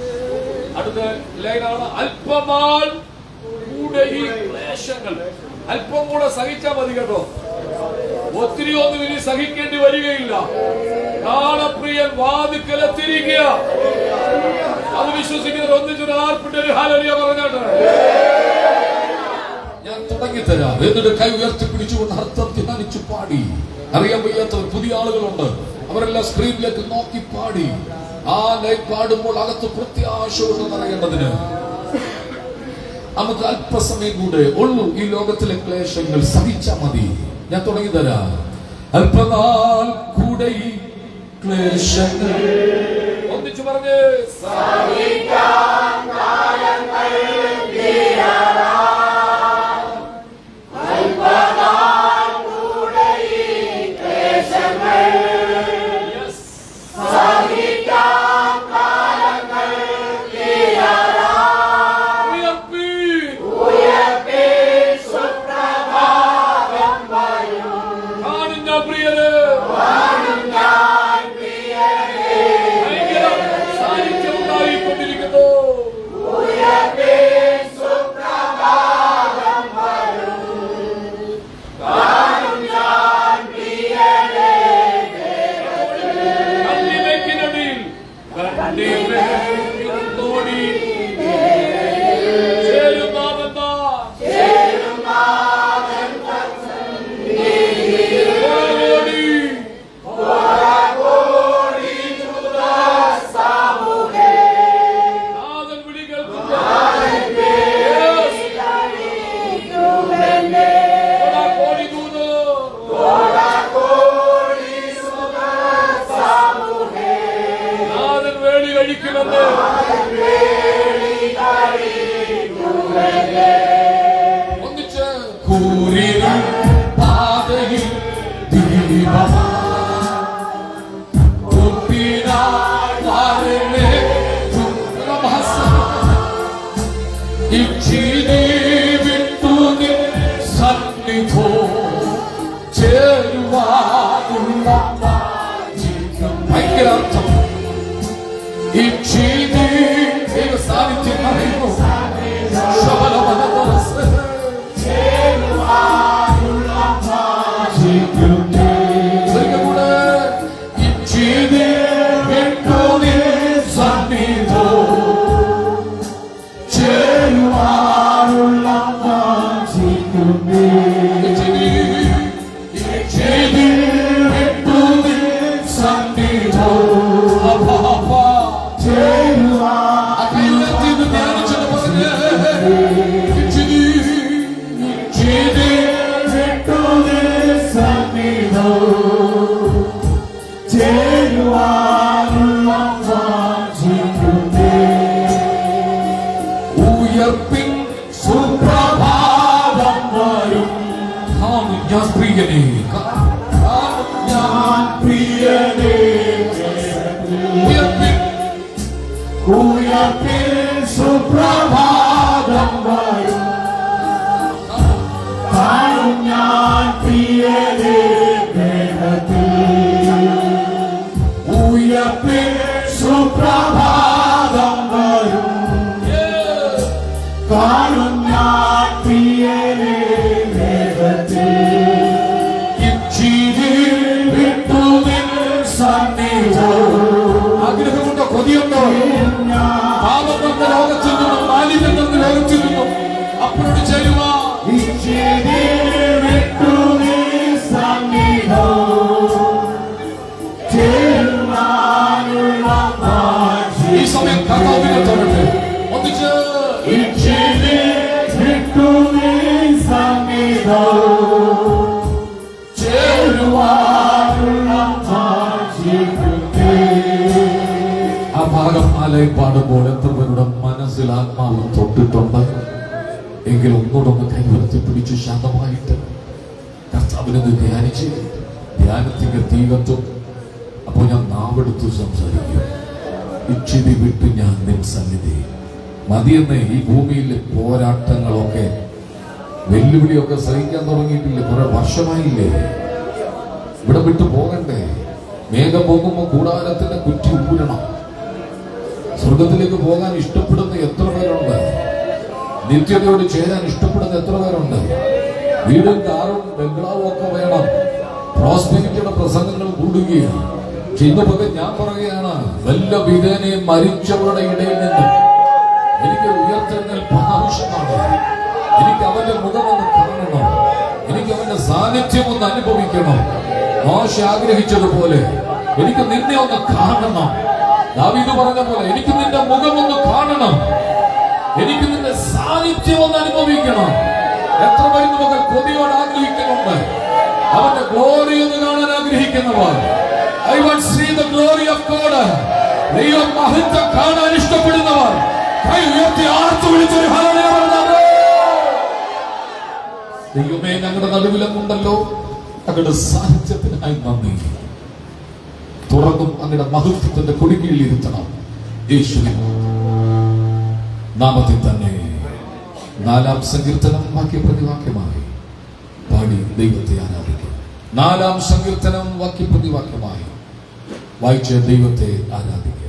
അടുത്ത ലൈനാണ് അല്പമാൽ കൂടെ ഈ ക്ലേശങ്ങൾ. അല്പം കൂടെ സഹിച്ചാൽ മതി കേട്ടോ. ഒത്തിരി ഒന്നും ഇനി സഹിക്കേണ്ടി വരികയില്ല. നാളെ പ്രിയൻ വാതിക്കലെത്തിരിക്കുക. അത് വിശ്വസിക്കുന്നവർ ഒന്നിച്ചൊരു ആർപ്പിട്ട് ഒരു ഹല്ലേലൂയ പറഞ്ഞാട്ടെ. ഞാൻ തുടങ്ങിത്തരാം. എന്നിട്ട് കൈ ഉയർത്തി പിടിച്ചുകൊണ്ട് അർത്ഥം ധ്യാനിച്ചു പാടി. അറിയാൻ വയ്യാത്തവർ പുതിയ ആളുകളുണ്ട്. അവരെല്ലാം സ്ക്രീനിലേക്ക് നോക്കി പാടി. ആ ലൈൻ പാടുമ്പോൾ അകത്ത് പ്രത്യാശ ഉണ്ടെന്ന് അറിയേണ്ടതിന് നമുക്ക് അല്പസമയം കൂടെ ഉള്ളൂ. ഈ ലോകത്തിലെ ക്ലേശങ്ങൾ സഹിച്ചാൽ മതി. ഞാൻ തുടങ്ങി തരാം. അല്പനാൾ കൂടെ ഈ ക്ലേശങ്ങൾ ഒന്നിച്ചു പറഞ്ഞ് ഒന്നിച്ച് കൂരിരുൾ പാതയിൽ ദീപമാ സന്നിധോ ചേരുവാനുള്ള ഭയങ്കര അർത്ഥം. ഈ ക്ഷീതി ദൈവ സാന്നിധ്യം അറിയുന്നു. സന്നിധോ ചേരുവാനുള്ള ഉയർപ്പിൻ സുപ്രഭാതം വരും. ഞാൻ പ്രിയനേ, ഞാൻ പ്രിയനേ, ഉയർപ്പിൻ സുപ്രഭാതം വരും. കാണും ഞാൻ പ്രിയനേ മേഘത്തിൽ. ഉയർപ്പിൻ സുപ്രഭാതം വരും. കാണും ഞാൻ പ്രിയനേ മേഘത്തിൽ. ആഗ്രഹമുണ്ടോ, കൊതിയുണ്ടോ? പാപം വന്ന ലോകത്തിൽ നിന്നും, മാലിന്യം വന്ന ലോകത്തിൽ നിന്നും അപ്പോഴോട് ചേരുവാ. ഈ സമയം കർത്താവിനെ തൊടട്ടെ. ഒന്നിച്ച് ആ ഭാഗം ആലയം പാടുമ്പോൾ എത്ര പേരുടെ മനസ്സിൽ ആത്മാവ് തൊട്ടിട്ടുണ്ട് എങ്കിൽ ഒന്നോടൊന്ന് കൈവരത്തി പിടിച്ച് ശാന്തമായിട്ട് കർത്താവിനെ ധ്യാനിച്ച് ധ്യാനത്തിന്റെ തീ കത്തും. അപ്പോൾ ഞാൻ നാവെടുത്തു സംസാരിക്കും. ഇച്ചിരി വിട്ട് ഞാൻ നിൻ സന്നിധി മതിയെന്ന്. ഈ ഭൂമിയിലെ പോരാട്ടങ്ങളൊക്കെ വെല്ലുവിളിയൊക്കെ സഹിക്കാൻ തുടങ്ങിയിട്ടില്ലേ? കുറെ വർഷമായില്ലേ? ഇവിടെ വിട്ടു പോകണ്ടേ? മേഘം പോകുമ്പോ കൂടാരത്തിന്റെ കുറ്റി ഊരണം. സ്വർഗത്തിലേക്ക് പോകാൻ ഇഷ്ടപ്പെടുന്ന എത്ര പേരുണ്ട്? നിത്യതയോട് ചേരാൻ ഇഷ്ടപ്പെടുന്ന എത്ര പേരുണ്ട്? വീടും കാറും ബംഗ്ലാവും ഒക്കെ വേണം. പ്രോസ്പെരിറ്റിയുടെ പ്രസംഗങ്ങൾ കൂടുകയാണ്. ഇന്ന് പകൽ ഞാൻ പറയുകയാണ്, വല്ല വിധേനയും മരിച്ചവരുടെ ഇടയിൽ നിന്നും എനിക്കൊരു ഉയർത്തെഴുന്നേൽപ്പ് ആവശ്യമാണ്. എനിക്ക് അവന്റെ മുഖമൊന്ന് കാണണം. എനിക്ക് അവന്റെ സാന്നിധ്യം ഒന്ന് അനുഭവിക്കണം. മോശ ആഗ്രഹിച്ചതുപോലെ എനിക്ക് നിന്നെ ഒന്ന് കാണണം. ദാവീദ് പറഞ്ഞ പോലെ എനിക്ക് നിന്റെ മുഖമൊന്ന് കാണണം. എനിക്ക് നിന്റെ സാന്നിധ്യം ഒന്ന് അനുഭവിക്കണം. എത്ര പേര് മകൾ കൊതിയോട് ആഗ്രഹിക്കുന്നുണ്ട്? അവന്റെ ഗ്ലോറി ഒന്ന് കാണാൻ ആഗ്രഹിക്കുന്നവർ. I want to see the glory of God. ദൈവ മഹത്വം കാണാൻ ഇഷ്ടപ്പെടുന്നവർ കൈ ഉയർത്തി ആർത്തു വിളിച്ചൊരു ഹല്ലേലൂയ പറഞ്ഞാലോ. ദൈവമേ, ഞങ്ങളുടെ നടുവിലൊന്നുണ്ടല്ലോ, അങ്ങയുടെ സാന്നിധ്യത്തിനായി നന്ദി. തുറന്നും അങ്ങയുടെ മഹത്വത്തിന്റെ കൊടികീഴിൽ ഇരുത്തണം. യേശുവിൻ നാമത്തിൽ തന്നെ 4-ാം സങ്കീർത്തനം വാക്യപ്രതിവാക്യമായി പാടി ദൈവത്തെ ആരാധിക്കും. 4-ാം സങ്കീർത്തനം വാക്യപ്രതിവാക്യമായി വായിച്ച് ദൈവത്തെ ആരാധിക്കുക.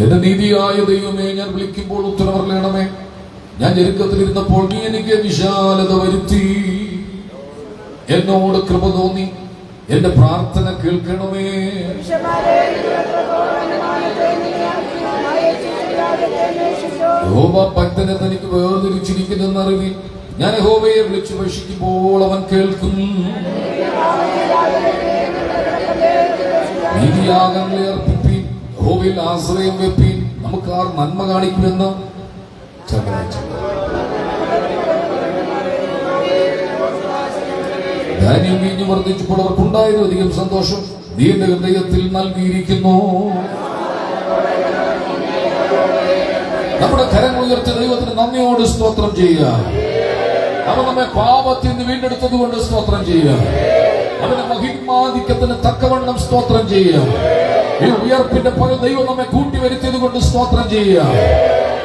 എന്റെ നീതിയായ ദൈവമേ, ഞാൻ വിളിക്കുമ്പോൾ ഉത്തരവറിയണമേ. ഞാൻ ഞെരുക്കത്തിലിരുന്നപ്പോൾ നീ എനിക്ക് വിശാലത വരുത്തി. എന്നോട് കൃപ തോന്നി എന്റെ പ്രാർത്ഥന കേൾക്കണമേ. യഹോവ ഭക്തനെ തനിക്ക് വേർതിരിച്ചിരിക്കുന്നെന്ന് അറിവിൻ. ഞാൻ യഹോവയെ വിളിച്ചപേക്ഷിക്കുമ്പോൾ അവൻ കേൾക്കും. നീതിയാഗങ്ങളെ അർപ്പിപ്പീൻ, യഹോവയിൽ ആശ്രയം വെപ്പീൻ. നമുക്ക് ആർ നന്മ കാണിക്കുമെന്ന് ധാന്യം വീഞ്ഞു വർദ്ധിച്ചപ്പോൾ അവർക്കുണ്ടായത് അധികം സന്തോഷം നീ എന്റെ ഹൃദയത്തിൽ നൽകിയിരിക്കുന്നു. നമ്മുടെ കരങ്ങൾ ഉയർത്തി ദൈവത്തിന് നന്ദിയോട് സ്തോത്രം ചെയ്യുക. അവൻ നമ്മെ പാപത്തിൽ നിന്ന് വീണ്ടെടുത്തത് കൊണ്ട് സ്തോത്രം ചെയ്യുക. അവന്റെ മഹിമാധിക്യത്തിന് തക്കവണ്ണം സ്തോത്രം ചെയ്യുക. ഈ ഉയർപ്പിന്റെ പകൽ ദൈവം നമ്മെ കൂട്ടി വരുത്തിയത് കൊണ്ട് സ്തോത്രം ചെയ്യുക.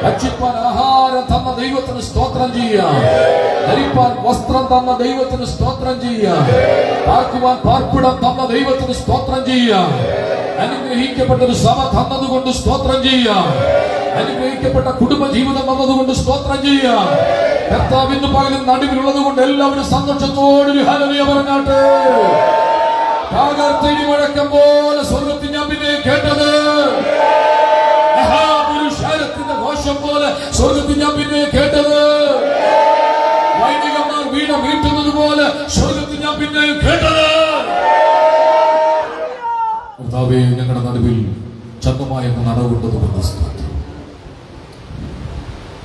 ഭക്ഷിപ്പാൻ ആഹാരം തന്ന ദൈവത്തിന് സ്തോത്രം ചെയ്യുക. ധരിപ്പാൻ വസ്ത്രം തന്ന ദൈവത്തിന് സ്തോത്രം ചെയ്യുക. പാർക്കുവാൻ പാർപ്പിടം തന്ന ദൈവത്തിന് സ്തോത്രം ചെയ്യുക. അനുഗ്രഹിക്കപ്പെട്ട ഒരു സഭ തന്നതുകൊണ്ട് സ്തോത്രം ചെയ്യുക. അനുഗ്രഹിക്കപ്പെട്ട കുടുംബ ജീവിതം വന്നതുകൊണ്ട് സ്തോത്രം ചെയ്യുക. കർത്താവിന്റെ പകലും നടുവിലുള്ളത് കൊണ്ട് എല്ലാവരും സന്തോഷത്തോടെ ഹല്ലേലൂയ പറഞ്ഞാട്ടെ. കാകർത്തിനി മുഴക്കം പോലെ സ്വർഗത്തിൽ ഞാൻ പിന്നെ കേട്ടത്, മഹാപുരുഷാരത്തിന്റെ ഘോഷം പോലെ സ്വർഗത്തിൽ ഞാൻ പിന്നെ കേട്ടത്, വൈദികന്മാർ വീണ വീട്ടുന്നത് പോലെ സ്വർഗത്തിൽ ഞാൻ പിന്നെ കേട്ടത്. കർത്താവേ, ഞങ്ങളുടെ നടുവിൽ ചന്തമായ നടകൊണ്ടതുകൊണ്ട് സ്തോത്രം.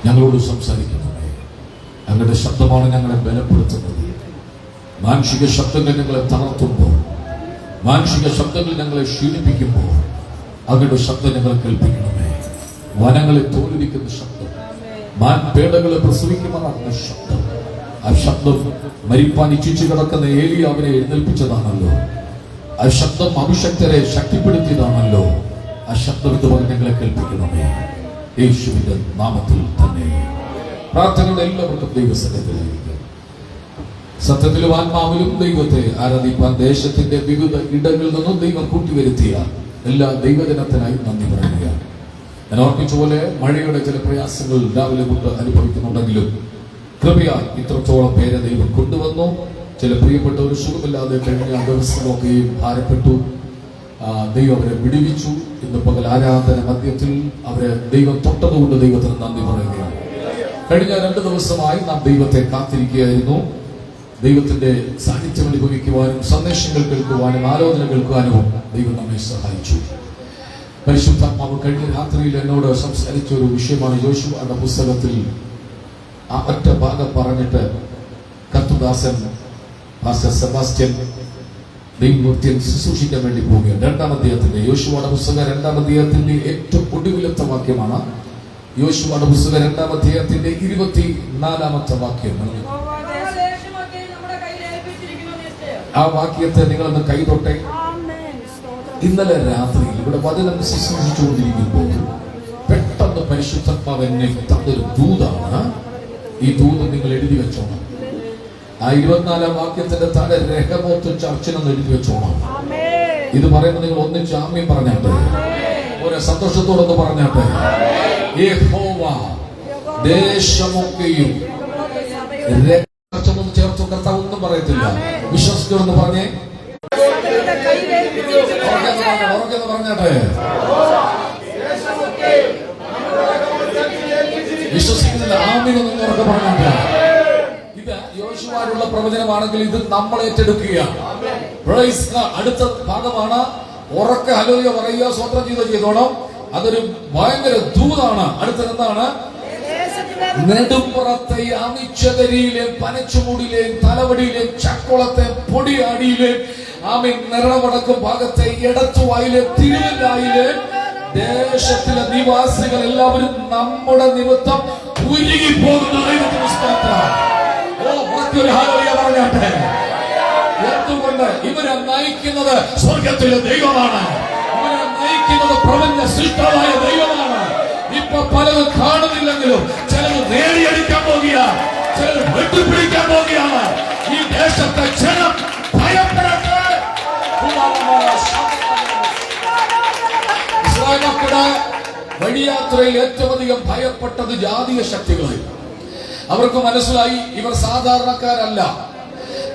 ഞങ്ങളോട് സംസാരിക്കണമേ. ഞങ്ങളുടെ ശബ്ദമാണ് ഞങ്ങളെ ബലപ്പെടുത്തുന്നത്. മാനുഷിക ശബ്ദങ്ങൾ ഞങ്ങളെ തളർത്തുമ്പോൾ, മാനുഷിക ശബ്ദങ്ങൾ ഞങ്ങളെ ക്ഷീണിപ്പിക്കുമ്പോൾ അവരുടെ ശബ്ദം ഞങ്ങൾ കേൾപ്പിക്കണമേ. വനങ്ങളെ തോൽപ്പിക്കുന്ന ശബ്ദം, മാൻപേടകളെ പ്രസവിക്കുമെന്ന ശബ്ദം, ആ ശബ്ദം മരിപ്പാൻ ഇച്ഛിച്ചു കിടക്കുന്ന ഏലിയാവിനെ എഴുന്നേൽപ്പിച്ചതാണല്ലോ. ആ ശബ്ദം അഭിഷക്തരെ ശക്തിപ്പെടുത്തിയതാണല്ലോ. ആ ശബ്ദം ഇതുപോലെ ഞങ്ങളെ കേൾപ്പിക്കണമേ. യേശുവിന്റെ നാമത്തിൽ തന്നെ പ്രാർത്ഥനകൾ എല്ലാവർക്കും ദൈവസന്നിധിയിലായിരിക്കും. സത്യത്തിലും ആത്മാവിലും ദൈവത്തെ ആരാധിപ്പാൻ ദേശത്തിന്റെ വിവിധ ഇടങ്ങളിൽ നിന്നും ദൈവം കൂട്ടിവരുത്തിയ എല്ലാ ദൈവജനത്തിനായി നന്ദി പറയുകയാണ്. ഞാൻ ഓർമ്മിച്ച പോലെ മഴയുടെ ചില പ്രയാസങ്ങൾ രാവിലെ കൊണ്ട് അനുഭവിക്കുന്നുണ്ടെങ്കിലും കൃപയാൽ ഇത്രത്തോളം പേരെ ദൈവം കൊണ്ടുവന്നു. ചില പ്രിയപ്പെട്ടവർ സുഖമില്ലാതെ കഴിഞ്ഞ ദിവസമൊക്കെയും ഭാരപ്പെട്ടു. ദൈവം അവരെ വിടുവിച്ചു. ഇന്ന് പകൽ ആരാധന മധ്യത്തിൽ അവരെ ദൈവം തൊട്ടതുകൊണ്ട് ദൈവത്തിന് നന്ദി പറയുകയാണ്. കഴിഞ്ഞ 2 ദിവസമായി നാം ദൈവത്തെ കാത്തിരിക്കുകയായിരുന്നു. ദൈവത്തിന്റെ സാന്നിധ്യം അനുഭവിക്കുവാനും സന്ദേശങ്ങൾ കേൾക്കുവാനും ആലോചന കേൾക്കുവാനും ദൈവം നമ്മെ സഹായിച്ചു. പരിശുദ്ധാത്മാവ് കഴിഞ്ഞ രാത്രിയിൽ എന്നോട് സംസാരിച്ച ഒരു വിഷയമാണ് യോശുവയുടെ പുസ്തകത്തിൽ ആ ഒറ്റ ഭാഗം പറഞ്ഞിട്ട് കർത്തൃദാസൻ പാസ്റ്റർ സെബാസ്റ്റ്യൻ ദൈവമൂർത്തിയെ ശുശ്രൂഷിക്കാൻ വേണ്ടി പോവുകയാണ്. 2-ാം അധ്യായത്തിന്റെ യോശുവയുടെ പുസ്തകം 2-ാം അധ്യായത്തിന്റെ ഏറ്റവും ഒടുവിലത്തെ വാക്യമാണ്. യോശുവയുടെ പുസ്തകം 2-ാം അധ്യായത്തിന്റെ 24-ാമത്തെ വാക്യം. ആ വാക്യത്തെ നിങ്ങളൊന്ന് കൈതൊട്ടെ. ഇന്നലെ രാത്രി ഇവിടെ വചനം ശുശ്രൂഷിച്ചുകൊണ്ടിരിക്കുമ്പോൾ പെട്ടെന്ന് പരിശുദ്ധാത്മാവ് എന്നെ തന്നൊരു ദൂതാണ്. ഈ ദൂത് നിങ്ങൾ എഴുതി വെച്ചോണം. ആ 24-ാം വാക്യത്തിന്റെ താഴെ രഹമോത്ത് ചർച്ചിനെന്ന് എഴുതി വെച്ചോണം. ഇത് പറയുമ്പോൾ നിങ്ങൾ ഒന്നിച്ച് ആമേൻ പറഞ്ഞാട്ടെ. ഒരു സന്തോഷത്തോടൊന്ന് പറഞ്ഞാട്ടെ. യഹോവ ദേശമൊക്കെയും ചേർത്തു. കർത്താവ് ഒന്നും പറയത്തില്ല. വിശ്വസിക്കണമെന്ന് പറഞ്ഞേ. പറഞ്ഞാട്ടെ. വിശ്വസിക്കുന്നില്ല. ആമീനൊന്നും ഉറക്കെ പറഞ്ഞാട്ടെ. ഇത് യോശുവയുള്ള പ്രവചനമാണെങ്കിൽ ഇത് നമ്മൾ ഏറ്റെടുക്കുകയാണ്. അടുത്ത ഭാഗമാണ്. ഉറക്കെ ഹല്ലേലൂയ പറയുക, സ്വന്തം ചെയ്തോണം. അതൊരു ഭയങ്കര ദൂതാണ്. അടുത്തത് എന്താണ്? നെടുമ്പുറത്തെ അമിച്ചകരിയിലെയും പനച്ചുമൂടിലെയും തലവടിയിലെയും ചക്കുളത്തെ പൊടിയാടിയിലെയും ആമീൻ നിറവടക്കും ഭാഗത്തെ ഇടത്തുവായിലെ തിരുവല്ലായിലെ ദേശത്തിലെ നിവാസികൾ എല്ലാവരും നമ്മുടെ നിമിത്തം ഉരുകി പോകുന്ന ദൈവത്തിന് സ്തോത്രം. പറഞ്ഞാട്ടെ. എന്തുകൊണ്ട്? ഇവരെ നയിക്കുന്നത് സ്വർഗത്തിലെ ദൈവമാണ്. ഇവരെ നയിക്കുന്നത് പ്രപഞ്ച സൃഷ്ടാവായ ദൈവമാണ്. ഇപ്പൊ പലതും കാണുന്നില്ലെങ്കിലും ചിലത് നേടിയെടുക്കാൻ പോകുകയാണ്, ചിലത് വെട്ടിപ്പിടിക്കാൻ പോകുകയാണ്. ഈ ദേശത്തെ ജനം ഭയപ്പെടട്ടെ. ഇസ്രായേൽമക്കളുടെ വഴിയാത്രയിൽ ഏറ്റവും അധികം ഭയപ്പെട്ടത് ജാതീയ ശക്തികളായി. അവർക്ക് മനസ്സിലായി ഇവർ സാധാരണക്കാരല്ല.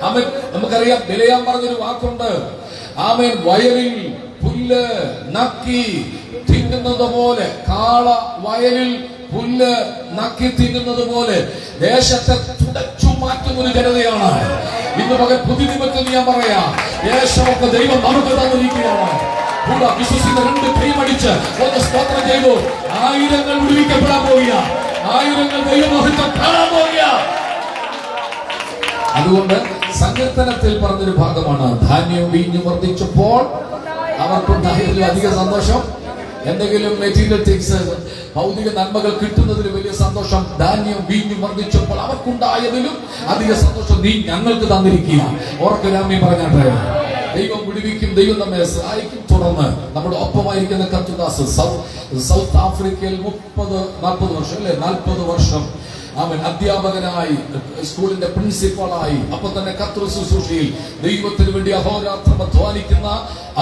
ആമേൻ. നമുക്കറിയാം, ബിലെയാം പറഞ്ഞൊരു വാക്കുണ്ട്. ആമേൻ. വയലിൽ പുല്ല് നക്കി തിന്നുന്നത് പോലെ, കാള വയലിൽ പുല്ല് നക്കി തിന്നുന്നത് പോലെ ദേശത്തെ തുടച്ചു മാറ്റുന്ന ഒരു ജനതയാണ്. ഇന്ന് പകൽ പുതിയ നിമിത്തം ഞാൻ പറയാം, ദേശമൊക്കെ ദൈവം നമുക്ക് തന്നിരിക്കുകയാണ്. വിശ്വസിക്കുന്ന 2 കൈമടിച്ച് ഒന്ന് സ്തോത്രം ചെയ്തു. 1000 വിടുവിക്കപ്പെടാൻ പോവുക, 1000 ദൈവമഹത്വം കാണാൻ പോവുക. അതുകൊണ്ട് സങ്കീർത്തനത്തിൽ പറഞ്ഞൊരു ഭാഗമാണ്, ധാന്യം വീഞ്ഞു വർദ്ധിച്ചപ്പോൾ അവർക്കുണ്ടായതിൽ അധിക സന്തോഷം. എന്തെങ്കിലും മെറ്റീരിയൽ തിങ്സ്, ഭൗതിക നന്മകൾ കിട്ടുന്നതിൽ വലിയ സന്തോഷം ധാന്യം വീഞ്ഞു വർദ്ധിച്ചപ്പോൾ അവർക്കുണ്ടായതിലും അധിക സന്തോഷം നീ ഞങ്ങൾക്ക് തന്നിരിക്കുക. ഓർക്കരാമി പറഞ്ഞാട്ടെ. ദൈവം വിടുവിക്കും, ദൈവം നമ്മെ സഹായിക്കും. തുടർന്ന് നമ്മുടെ ഒപ്പമായിരിക്കുന്ന കർത്തൃദാസ് സൗത്ത് ആഫ്രിക്കയിൽ 30-40 വർഷം അല്ലെ 40 വർഷം അവൻ അധ്യാപകനായി, സ്കൂളിന്റെ പ്രിൻസിപ്പളായി, അപ്പൊ തന്നെ കർത്തൃ ശുശ്രൂഷയിൽ ദൈവത്തിന് വേണ്ടി അഹോരാത്രം അധ്വാനിക്കുന്ന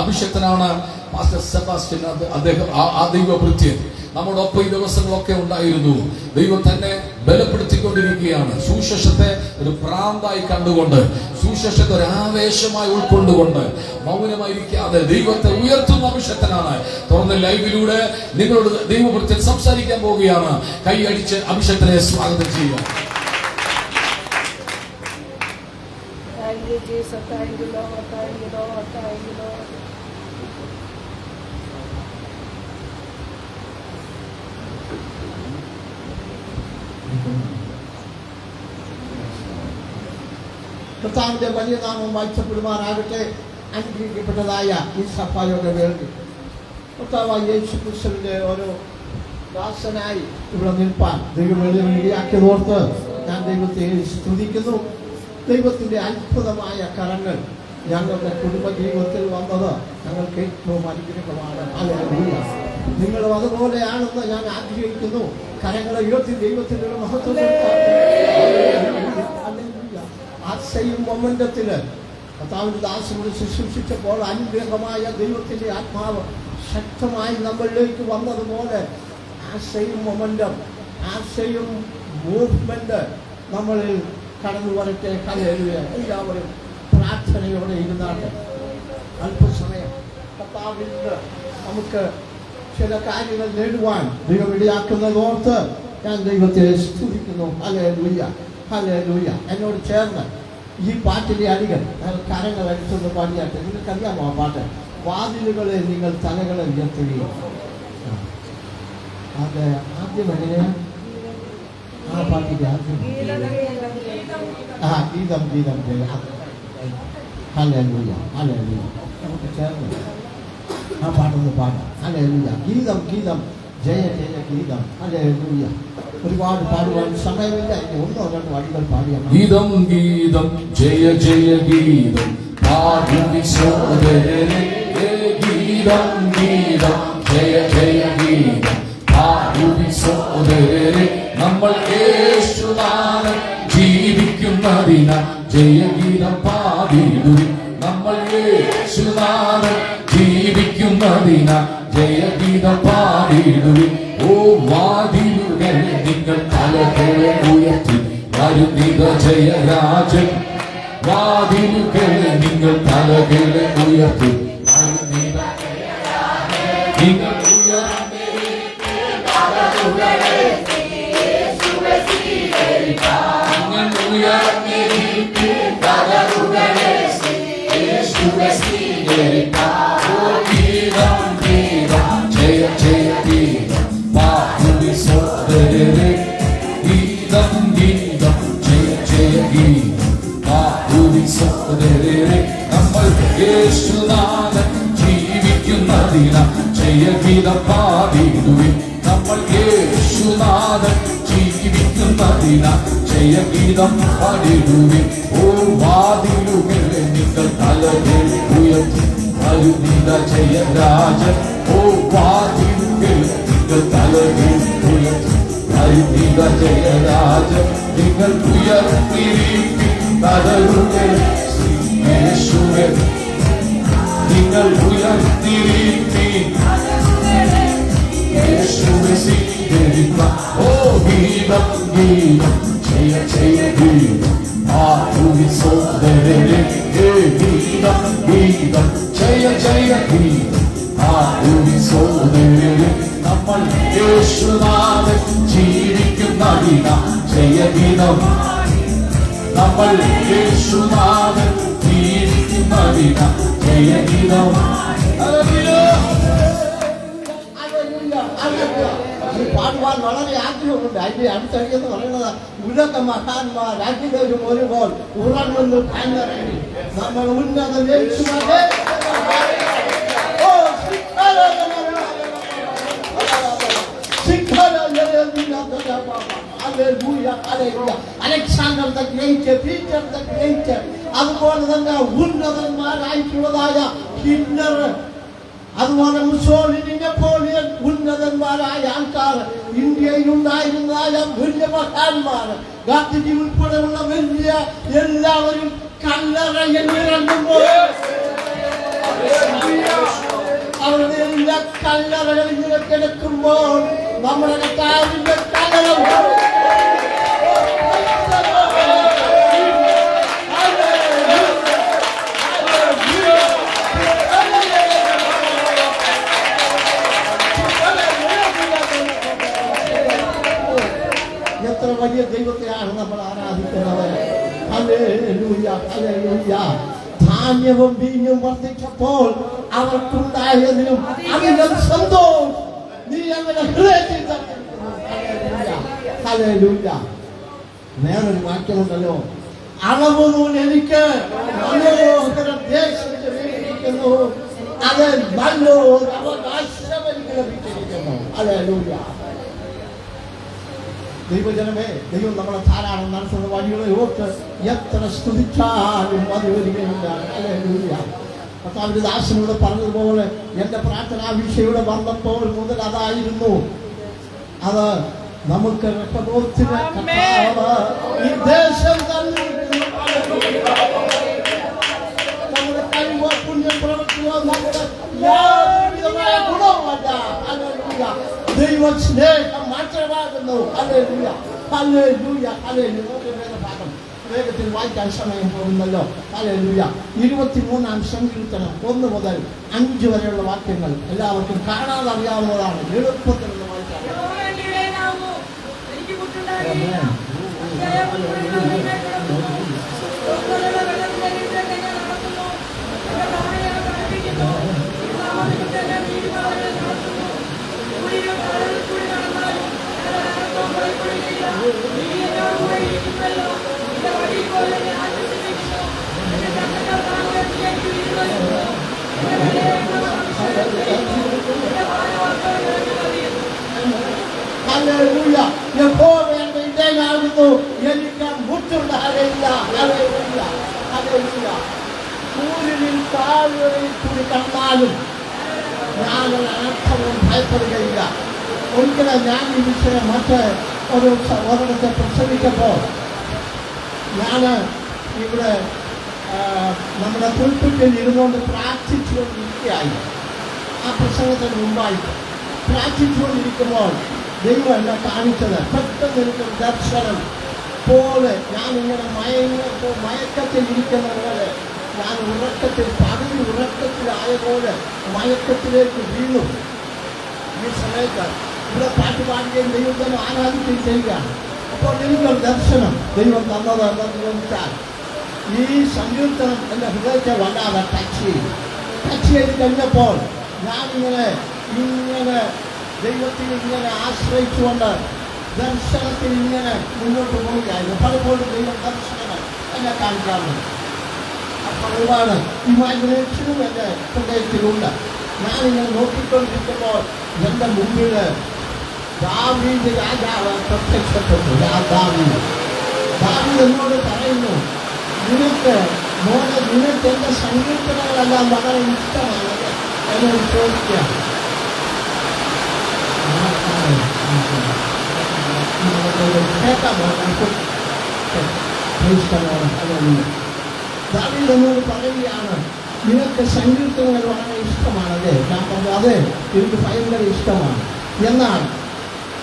അഭിഷക്തനാണ് പാസ്റ്റർ സെബാസ്റ്റ്യൻ. അദ്ദേഹം ആ ദൈവഭൃത്യൻ നമ്മുടെ ഒപ്പം ഈ ദിവസങ്ങളൊക്കെ ഉണ്ടായിരുന്നു. ദൈവം തന്നെ ബലപ്പെടുത്തിക്കൊണ്ടിരിക്കുകയാണ്. സുവിശേഷത്തെ ഒരു പ്രാന്തായി കണ്ടുകൊണ്ട്, സുവിശേഷത്തെ ഒരു ആവേശമായി ഉൾക്കൊണ്ടുകൊണ്ട് മൗനമായിരിക്കാതെ ദൈവത്തെ ഉയർത്തുന്ന അഭിഷക്തനാണ്. തുറന്ന ലൈവിലൂടെ നിങ്ങളോട് ദൈവഭൃത്യൻ സംസാരിക്കാൻ പോവുകയാണ്. കൈയടിച്ച് അഭിഷക്തനെ സ്വാഗതം ചെയ്യുക. കർത്താവിന്റെ വലിയ നാമം വാഴ്ത്തപ്പെടുമാറാകട്ടെ. അനുഗ്രഹിക്കപ്പെട്ടതായ ഈ സഭയുടെ വേണ്ടി കർത്താവായ യേശു ക്രിസ്തുവിന്റെ ഓരോ ദാസനായി ഇവിടെ നിൽപ്പാൻ ദൈവം ഇടയാക്കിയതോർത്ത് ഞാൻ ദൈവത്തെ സ്തുതിക്കുന്നു. ദൈവത്തിന്റെ അത്ഭുതമായ കരങ്ങൾ ഞങ്ങളുടെ കുടുംബ ജീവിതത്തിൽ വന്നത് ഞങ്ങൾക്ക് ഏറ്റവും അനുഗ്രഹമാണ്. ഹല്ലേലൂയ. നിങ്ങളും അതുപോലെയാണെന്ന് ഞാൻ ആഗ്രഹിക്കുന്നു. കരങ്ങളെ ഉയർത്തി ദൈവത്തിന്റെ ഒരു മഹത്വം ആശയും മൊമെന്റത്തില് കർത്താവിന്റെ ദാസനോട് ശുശ്രൂഷിച്ചപ്പോൾ അനുഗ്രഹമായ ദൈവത്തിന്റെ ആത്മാവ് ശക്തമായി നമ്മളിലേക്ക് വന്നതുപോലെ ആശയും മൊമെന്റം, ആശയും മൂവ്മെന്റ് നമ്മളിൽ കടന്നു വരട്ടെ. ഹല്ലേലൂയ. എല്ലാവരും പ്രാർത്ഥനയോടെ ഇരുന്നാണ് അല്പസമയം കർത്താവിൽ നമുക്ക് ചില കാര്യങ്ങൾ നേടുവാൻ ദൈവം ഇടയാക്കുന്നതോർത്ത് ഞാൻ ദൈവത്തെ സ്തുതിക്കുന്നു. Hallelujah, hallelujah. എന്നോട് ചേർന്ന് ഈ പാട്ടിന്റെ അടികൾ കരങ്ങൾ അടിച്ചൊന്ന് പാടിയാട്ടെ. നിങ്ങൾക്കറിയാമോ ആ പാട്ട്? വാതിലുകളെ നിങ്ങൾ തലകളെ ഉയർത്തുകയും. അത് ആദ്യം എങ്ങനെയാണ് ആ പാട്ടിന്റെ ആദ്യം? ഗീതം ഗീതം. Hallelujah, hallelujah. നമുക്ക് ചേർന്ന് ആ പാട്ടൊന്ന് പാടാം. ഹല്ലേലൂയ. ഗീതം ഗീതം ജയ ജയ ഗീതം. ഹല്ലേലൂയ. ഒരുപാട് പാടുവാൻ സമയമില്ല. ഒന്നോ രണ്ടോ അടികൾ പാടിയാൽ ഗീതം ഗീതം ജയ ജയ ഗീതം പാടുവി സോദരരെ. ഗീതം ഗീതം ജയ ജയ ഗീതം പാടുവി സോദരരെ. നമ്മൾ യേശുനാമം ജീവിക്കുന്നതിനാൽ ജയഗീതം പാടിടുവിൻ. നമ്മൾ യേശുനാമം ജീവിക്കുന്നതിനാൽ ജയഗീതം പാടിടുവിൻ. ഓ വാതിലുകൾ നിങ്ങൾ തലകളെ ഉയർത്തി വരുന്നിത ജയരാജൻ. വാതിലുകൾ നിങ്ങൾ തലകളെ ഉയർത്തി വരുന്നിത നിങ്ങൾ ജയ ജയ ഗീതം പാടുവി സോദരരെ. ഗീതം ഗീതം ജയ ജയ ഗീതം പാടുവി സോദരരെ. നമ്മൾ യേശുനാമം ജീവിക്കുന്നതിനാൽ ജയഗീതം പാടിടുവിൻ. നമ്മൾ യേശുനാമം ജീവിക്കുന്നതിനാൽ ജയഗീതം പാടിടുവിൻ. ഓ വാതിലുകളെ നിങ്ങൾ തലകൾ ഉയർത്തി വരുന്നിത ജയരാജൻ. ഓ വാതിലുകൾ നിങ്ങൾ തലകൾ ഉയർത്തി വരുന്നിത ജയരാജൻ. നിങ്ങൾ ഉയർത്തിരിപ്പിൻ തലകൾ യേശുവേ. നിങ്ങൾ ഉയർത്തിരിപ്പിൻ യേശുവേ സ്വീകരിക്കാം. ഓ ഗീതം ഗീതം ജയ ജയ ഗീതം പാടുവി സോദരരെ. ഗീതം ഗീതം ജയ ജയ ഗീതം പാടുവി സോദരരെ. നമ്മൾ യേശുനാമം ജീവിക്കുന്നതിനാൽ ജയഗീതം. നമ്മൾ യേശുനാമം ജീവിക്കുന്നതിനാൽ ജയഗീതം. പാടുവാൻ വളരെ ആഗ്രഹമുണ്ട്. അതിന്റെ അടുത്തടിയെന്ന് പറയുന്നത് ഉലക മഹാന്മാർ രണ്ടുപേരും ഒരുപോൽ ഉറങ്ങുന്നു കണ്ണറങ്ങി നമ്മൾ ഉന്നത യേശുവിനെ. Alexander the great, Peter the great, അതുപോലെ തന്നെ ഉന്നതന്മാരായിട്ടുള്ളതായ ഹിറ്റ്ലർ, അതുപോലെ മുസോളിനി, നെപ്പോളിയൻ, ഉന്നതന്മാരായ ആൾക്കാർ ഇന്ത്യയിൽ ഉണ്ടായിരുന്നതായ വലിയ മഹാന്മാർ, ഗാന്ധിജി ഉൾപ്പെടെയുള്ള വലിയ എല്ലാവരും കല്ലറയിൽ ഇറങ്ങുമ്പോൾ അവരുടെ എല്ലാ കല്ലറകളിൽ ഇങ്ങനെ കിടക്കുമ്പോൾ നമ്മുടെ കർത്താവിന്റെ കല്ലറ എത്ര വലിയ ദൈവത്തെയാണ് നമ്മൾ ആരാധിക്കുന്നത്. Hallelujah, hallelujah. ധാന്യവും വീഞ്ഞും വർദ്ധിച്ചപ്പോൾ അവർക്കുണ്ടായതിനും അതിലും സന്തോഷം നീ അങ്ങനെ ഹൃദയത്തിൽ ഹല്ലേലൂയ. വേറൊരു വാക്യമുണ്ടല്ലോ, അളവ് നൂൽ എനിക്ക് മനോഹര ദേശത്ത് വീണിരിക്കുന്നു. അത് നല്ലൊരു അവകാശം എനിക്ക് ലഭിച്ചിരിക്കുന്നു. ഹല്ലേലൂയ. ദൈവജനമേ, ദൈവം നമ്മളെ ധാരാളം നടത്തുന്ന വഴികളെ ഓർത്ത് എത്ര സ്തുതിച്ചാലും മതി വരികയില്ല. ഹല്ലേലൂയ. കർത്താവിന്റെ ദാസനോട് പറഞ്ഞതുപോലെ എന്റെ പ്രാർത്ഥനാ വിഷയുടെ വന്നപ്പോൾ മുതൽ അതായിരുന്നു. അത് നമുക്ക് രക്ഷബോധത്തിന് കർത്താവ് ഈ ദേശം തന്നിരിക്കുന്നു. നമ്മുടെ കഴിവോ പുണ്യം പ്രവർത്തിയോ നമ്മുടെ യാതൊരുവിധമായ ഗുണവുമല്ല. ഹല്ലേലൂയ. ദൈവ സ്നേഹം മാത്രമാകുന്നു. ഹല്ലേലൂയ. ഹല്ലേലൂയ. ഹല്ലേലൂയ. ഭാഗം വേഗത്തിൽ വായിക്കാൻ സമയം പോകുന്നല്ലോ. ഹല്ലേലൂയ. 23-ാം സങ്കീർത്തനം 1 മുതൽ 5 വരെയുള്ള വാക്യങ്ങൾ എല്ലാവർക്കും കാണാതെ അറിയാവുന്നതാണ്. എളുപ്പത്തിൽ വായിക്കാം. ഹല്ലേലൂയ. യഹോവ എന്റെ ഇടയനാകുന്നു, എനിക്ക് മുട്ടുണ്ടാകയില്ല. ഹല്ലേലൂയ. ഹല്ലേലൂയ. സൂര്യനിൽ താഴ്വരയിൽ കൂടി കടന്നാലും ഞാൻ അനർത്ഥവും ഭയപ്പെടുകയില്ല. ഒരിക്കലും ഞാൻ ഈ വിഷയം ഒരിടത്തെ പ്രസംഗിച്ചപ്പോൾ ഞാൻ ഇവിടെ നമ്മുടെ പുൽപ്പിറ്റിൽ ഇരുന്നുകൊണ്ട് പ്രാർത്ഥിച്ചുകൊണ്ടിരിക്കുകയായി. ആ പ്രസംഗത്തിന് മുമ്പായിട്ട് പ്രാർത്ഥിച്ചുകൊണ്ടിരിക്കുമ്പോൾ ദൈവം എന്നെ കാണിച്ചത് പെട്ടെന്ന് എനിക്കൊരു ദർശനം പോലെ ഞാനിങ്ങനെ മയക്കത്തിൽ ഇരിക്കുന്ന പോലെ ഞാൻ പകുതി ഉറക്കത്തിലായപോലെ മയക്കത്തിലേക്ക് വീണു. ഈ സമയത്ത് ഇവിടെ പാട്ട് പാടുകയും ദൈവത്തെ ആരാധിക്കുകയും ചെയ്യുകയാണ്. അപ്പോൾ എനിക്കൊരു ദർശനം ദൈവം തന്നത് എന്താണെന്ന് ചോദിച്ചാൽ, ഈ സങ്കീർത്തനം എൻ്റെ ഹൃദയത്തെ വല്ലാതെ ടച്ച് ചെയ്ത് കഴിഞ്ഞപ്പോൾ ഞാനിങ്ങനെ ദൈവത്തിൽ ഇങ്ങനെ ആശ്രയിച്ചുകൊണ്ട് ദർശനത്തിൽ ഇങ്ങനെ മുന്നോട്ട് പോവുകയായിരുന്നു. പലപ്പോഴും ദൈവം ദർശനങ്ങൾ എന്നെ കാണിക്കാറുണ്ട്. അപ്പോൾ ഒരുപാട് ഇമാജിനേഷനും എൻ്റെ ഹൃദയത്തിലുണ്ട്. ഞാനിങ്ങനെ നോക്കിക്കൊണ്ടിരിക്കുമ്പോൾ എൻ്റെ മുമ്പിൽ ദാവീദ് രാജാവ് പ്രത്യക്ഷപ്പെട്ടു. ദാവീദ് എന്നോട് പറയുന്നു, നിനക്ക് എൻ്റെ സങ്കീർത്തനങ്ങളെല്ലാം വളരെ ഇഷ്ടമാണ് എന്നോട് ചോദിക്കുകയാണ്. ദാവീദ് എന്നോട് പറയുകയാണ്, നിനക്ക് സങ്കീർത്തനങ്ങൾ വളരെ ഇഷ്ടമാണല്ലേ? ഞാൻ പറഞ്ഞു, അതെ, എനിക്ക് ഭയങ്കര ഇഷ്ടമാണ്. എന്നാൽ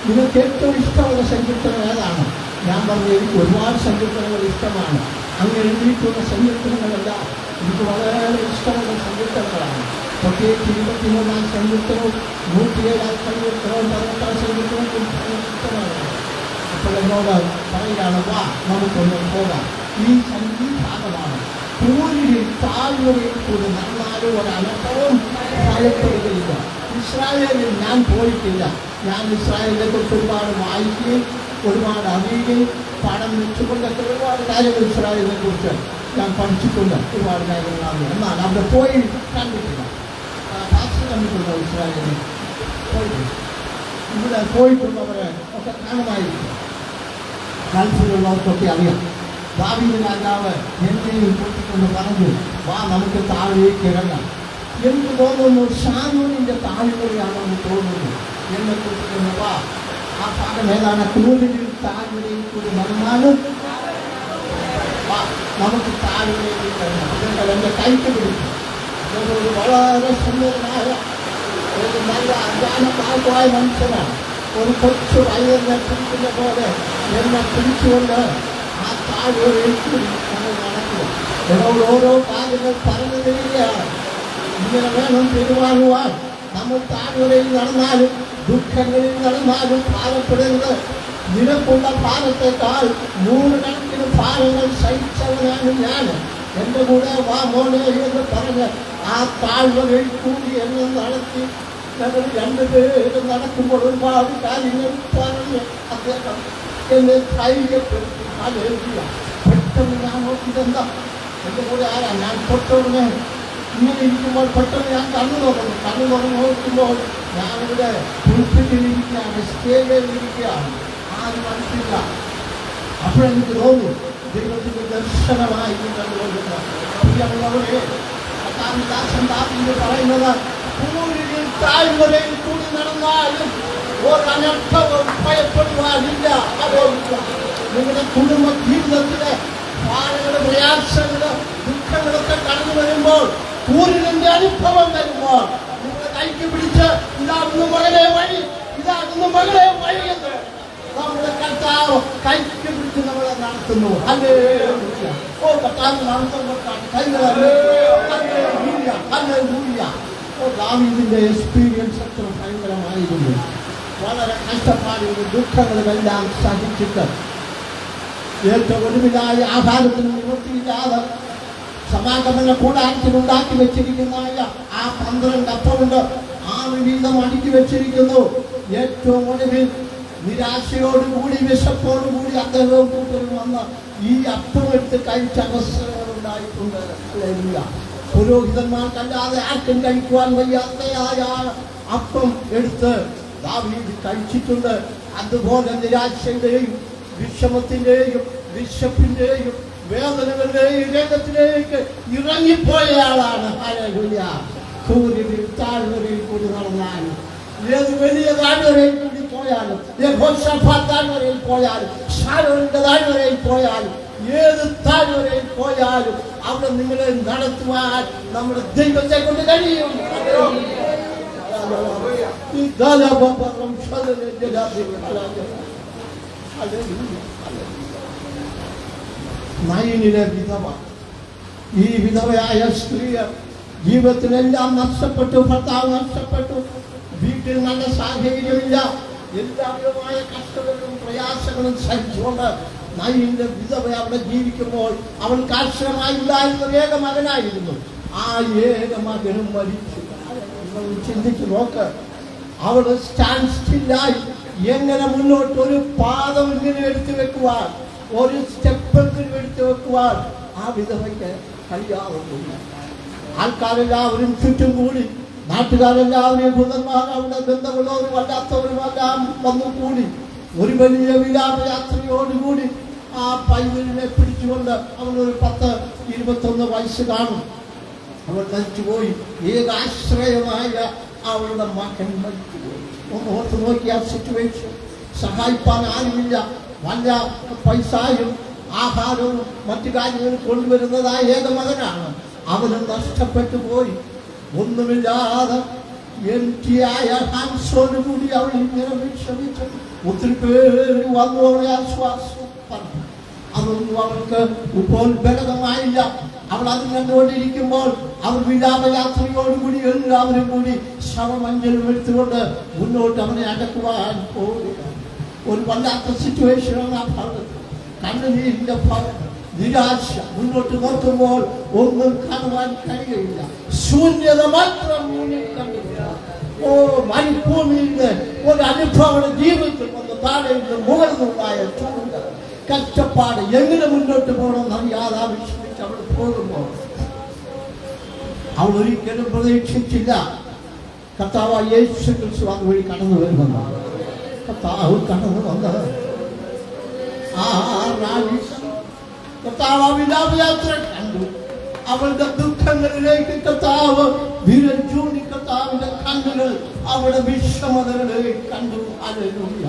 നിനക്ക് ഏറ്റവും ഇഷ്ടമുള്ള സങ്കീർത്തനം ഏതാണ്? ഞാൻ പറഞ്ഞു, എനിക്ക് ഒരുപാട് സങ്കീർത്തനങ്ങൾ ഇഷ്ടമാണ്. അങ്ങ് എഴുതിയിട്ടുള്ള സങ്കീർത്തനങ്ങളെല്ലാം എനിക്ക് വളരെ ഇഷ്ടമുള്ള സങ്കീർത്തനങ്ങളാണ്. പ്രത്യേകിച്ച് 23-ാം സങ്കീർത്തനവും 107-ാം സങ്കീർത്തനവും 18-ാം സങ്കീർത്തനവും എനിക്ക് ഇഷ്ടമാണ്. അപ്പോൾ എന്നോട് പറയുകയാണ്, വാ നമുക്കൊന്ന് പോകാം. ഈ ഭാഗമാണ് സൂര്യനിൽ താഴ്വരയിൽ കൂടി നടന്നാലും ഒരനർത്ഥവും ഭയപ്പെടുകയില്ല. ഇസ്രായേലിൽ ഞാൻ പോയിട്ടില്ല. ഞാൻ ഇസ്രായേലിനെ കുറിച്ച് ഒരുപാട് വായിക്കുകയും ഒരുപാട് അറിയുകയും പണം വെച്ചുകൊണ്ടൊക്കെ ഒരുപാട് കാര്യങ്ങൾ ഇസ്രായേലിനെ കുറിച്ച് ഞാൻ പഠിച്ചിട്ടുണ്ട്. ഒരുപാട് കാര്യങ്ങളാണ്. എന്നാൽ അവിടെ പോയി കണ്ടിട്ടില്ല. ഭാഷ കണ്ടിട്ടുണ്ടോ? ഇസ്രായേലിൽ പോയിട്ടില്ല. ഇവിടെ പോയിട്ടുള്ളവരെ ഒക്കെ കാണുമായിരിക്കും. ഗൾഫിലുള്ളവർക്കൊക്കെ അറിയാം. ദാവീദ് രാജാവ് എന്നെയും കൂട്ടിക്കൊണ്ട് പറഞ്ഞു, വാ നമുക്ക് താഴേക്ക് ഇറങ്ങാം. എനിക്ക് തോന്നുന്നു ഷാനൂരിൻ്റെ താഴ്വരയാണെന്ന് തോന്നുന്നു. എന്നെ കൂട്ടിക്കൊണ്ട് വാ. ആ ഭാഗം ഏതാണ്? സൂര്യനിൽ താഴ്വരയിൽ കൂടി നടന്നാലും നമുക്ക് താഴ്വരയിൽ ഇറങ്ങാം. നിങ്ങൾ എൻ്റെ കൈക്ക് പിടിക്കും. ഒരു വളരെ സുന്ദരനായ ഒരു നല്ല അജ്ഞാനമായ മനുഷ്യനാണ്. ഒരു കൊച്ചു വയറിനെ പിടിക്കുന്ന പോലെ എന്നെ പിടിച്ചുകൊണ്ട് ആ താഴ്വരയിൽ കൂടി നമ്മൾ നടക്കുക. എന്നോട് ഓരോ കാര്യങ്ങൾ പറഞ്ഞു തരികയാണ്. ഇങ്ങനെ വേണം പെരുമാറുവാൻ. നമ്മൾ താഴ്വരയിൽ നടന്നാലും ദുഃഖങ്ങളിൽ നടന്നാലും ഭാരപ്പെടരുത്. നിനക്കുള്ള ഭാരത്തെക്കാൾ 100 കണക്കിന് ഭാരങ്ങൾ സഹിച്ചവനാണ് ഞാൻ. എൻ്റെ കൂടെ വാ മോനെ എന്ന് പറഞ്ഞ് ആ താഴ്വരയിൽ കൂടി എന്നെ നടത്തി. ഞങ്ങൾ 2 പേര് നടക്കുമ്പോൾ ഒരുപാട് കാര്യങ്ങൾ പറഞ്ഞ് അദ്ദേഹം എന്നെ ധൈര്യപ്പെടുത്തി. പെട്ടെന്ന് ഞാൻ നോക്കിയതെന്താ എൻ്റെ കൂടെ ആരാ ഞാൻ തൊട്ടുടനെ ഇങ്ങനെ ഇരിക്കുമ്പോൾ പെട്ടെന്ന് ഞാൻ കണ്ണു നോക്കുമ്പോൾ ഞാനിവിടെ പുൽപ്പിട്ടിരിക്കുകയാണ്, സ്റ്റേജിലിരിക്കുകയാണ്, ആരും മനസ്സില്ല. അപ്പോഴെനിക്ക് തോന്നി ദൈവത്തിൻ്റെ ദർശനമായി പ്രിയമുള്ളവരെ, ദാസൻ ദാവീദ് പറയുന്നത് പൂരിൽ താഴ്വരയിൽ കൂടി നടന്നാലും ഒരനർത്ഥവും ഭയപ്പെടുവാനില്ല. നിങ്ങളുടെ കുടുംബ ജീവിതത്തിലെ പാടുകളുടെ പ്രയാസങ്ങള് ദുഃഖങ്ങളൊക്കെ കടന്നു വരുമ്പോൾ, പൂരിലിന്റെ അനുഭവം വരുമ്പോൾ നിങ്ങളുടെ കൈക്ക് പിടിച്ച് ഇതാകുന്നു മകളെ വഴി, ഇതാകുന്നു മകളെ വഴി എന്ന് നമ്മുടെ കർത്താവ് കൈക്ക് പിടിച്ച് നമ്മളെ നടത്തുന്നു. ഹല്ലേലൂയ. ഓ കർത്താവ് നടത്തുമ്പോൾ ദാവീദിന്റെ എക്സ്പീരിയൻസ് അത്ര ഭയങ്കരമായിരുന്നു. വളരെ കഷ്ടപ്പാടുകളും ദുഃഖങ്ങളുമെല്ലാം സഹിച്ചിട്ട് ഏറ്റവും ഒടുവിലായി ആഹാരത്തിന് നിവൃത്തിയില്ലാതെ സമാഗമന കൂടാരത്തിനുണ്ടാക്കി വെച്ചിരിക്കുന്ന ആ 12 അപ്പമുണ്ട്, 6 വീതം അടുക്കി വെച്ചിരിക്കുന്നു. ഏറ്റവും ഒടുവിൽ നിരാശയോടുകൂടി വിശപ്പോടുകൂടി അദ്ദേഹവും കൂട്ടരും വന്ന് ഈ അപ്പം എടുത്ത് കഴിച്ച അവസരങ്ങളുണ്ടായിട്ടുണ്ട്. പുരോഹിതന്മാർക്കല്ലാതെ ആർക്കും കഴിക്കുവാൻ വയ്യാത്തയായ അപ്പം എടുത്ത് ദാവീദ് കഴിച്ചിട്ടുണ്ട്. അതുപോലെ നിരാശയുടെയും വിഷമത്തിന്റെയും വിശപ്പിന്റെയും വേദനകളുടെയും രംഗത്തിലേക്ക് ഇറങ്ങിപ്പോയ ആളാണ്. ഹല്ലേലൂയ. സൂര്യനിൽ താഴ്വരയിൽ കൂടി നടന്നാലും, ഏത് വലിയ താഴ്വരയിൽ കൂടി പോയാലും, താഴ്വരയിൽ പോയാലും, ഷാരോന്റെ താഴ്വരയിൽ പോയാലും, ഏത് താഴ്വരയിൽ പോയാലും അവിടെ നിങ്ങളെ നടത്തുവാൻ നമ്മുടെ ദൈവത്തെ കൊണ്ട് കഴിയും. നയനിലെ വിധവ, ഈ വിധവയായ സ്ത്രീ ജീവിതത്തിലെല്ലാം നഷ്ടപ്പെട്ടു, ഭർത്താവ് നഷ്ടപ്പെട്ടു, വീട്ടിൽ നല്ല സാഹചര്യമില്ല, എല്ലാവിധമായ കഷ്ടതകളും പ്രയാസങ്ങളും സഹിച്ചുകൊണ്ട് നയനിലെ വിധവ അവിടെ ജീവിക്കുമ്പോൾ അവൾക്ക് ആശ്രയമായില്ലായിരുന്ന ഏക മകനായിരുന്നു. ആ ഏക മകനും മരിച്ചു. ചിന്തിച്ചു നോക്ക്, അവിടെ സ്റ്റാൻഡ് സ്റ്റില്ലായി എങ്ങനെ മുന്നോട്ട് ഒരു പാദം ഇങ്ങനെ എടുത്തു വെക്കുവാൻ, ഒരു സ്റ്റെപ്പെങ്കിലും എടുത്തു വെക്കുവാൻ ആ വിധവയ്ക്ക് കഴിയാവുന്നില്ല. ആൾക്കാരെല്ലാവരും ചുറ്റും കൂടി, നാട്ടുകാരെല്ലാവരും ഭൂതന്മാർ, അവിടെ ബന്ധമുള്ളവരും അല്ലാത്തവരുമെല്ലാം വന്നു കൂടി ഒരു വലിയ വിലാപയാത്രയോടുകൂടി ആ പൈതലിനെ പിടിച്ചുകൊണ്ട് അവനൊരു 10-21 വയസ്സ് കാണും. അവൾ മരിച്ചുപോയി. ഏകാശ്രയമായ അവളുടെ മകൻ മരിച്ചുപോയി. ഒന്ന് ഓർത്ത് നോക്കി ആ സിറ്റുവേഷൻ. സഹായിപ്പാൻ ആരുമില്ല. വല്ല പൈസയും ആഹാരവും മറ്റു കാര്യങ്ങളും കൊണ്ടുവരുന്നതായ ഏക മകനാണ്. അവന് നഷ്ടപ്പെട്ടു പോയി. ഒന്നുമില്ലാതെ എംറ്റിയായ ഹാൻസോടുകൂടി അവൾ ഇങ്ങനെ വിഷമിച്ചു. ഒത്തിരി പേര് വന്നു അവളെ ആശ്വാസം പറഞ്ഞു. അതൊന്നും അവൾക്ക് ഉപോത്ബലകമായില്ല. അവൾ അത് കണ്ടുകൊണ്ടിരിക്കുമ്പോൾ അവർ വിലാപയാത്രയോടുകൂടി എല്ലാവരും കൂടി ശവമഞ്ചലും എടുത്തുകൊണ്ട് മുന്നോട്ട് അവനെ അടക്കുവാൻ പോവുകയാണ്. ഒരു വല്ലാത്ത സിറ്റുവേഷനാണ് ആ ഭാഗത്ത്. കണ്ണുനീരിന്റെ ഭാഗം, നിരാശ. മുന്നോട്ട് നോക്കുമ്പോൾ ഒന്നും കാണുവാൻ കഴിയില്ല, ശൂന്യത മാത്രം മുന്നിൽ കണ്ടില്ല. ഓ മരുഭൂമിയുടെ ഒരു അനുഭവം ജീവിതത്തിൽ വന്ന് താഴെ മുകളിൽ നിന്നുണ്ടായ ചൂട്, കഷ്ടപ്പാട്, എങ്ങനെ മുന്നോട്ട് പോകണമെന്ന് അറിയാതെ വിഷമിച്ച് അവിടെ പോകുമ്പോൾ അവൾ ഒരിക്കലും പ്രതീക്ഷിച്ചില്ല കർത്താവ് യേശു ക്രിസ്തു അതുവഴി കടന്നു വരുമെന്നാണ്. കർത്താവ് കടന്നു വന്നത് ആ കർത്താവ് വിലാപയാത്ര കണ്ടു. അവളുടെ ദുഃഖങ്ങളിലേക്ക് കർത്താവ് വിരൽ ചൂണ്ടി. കർത്താവിന്റെ കണ്ണുകൾ അവളുടെ വിഷമതകളിലേക്ക് കണ്ടു. ഹല്ലേലൂയ.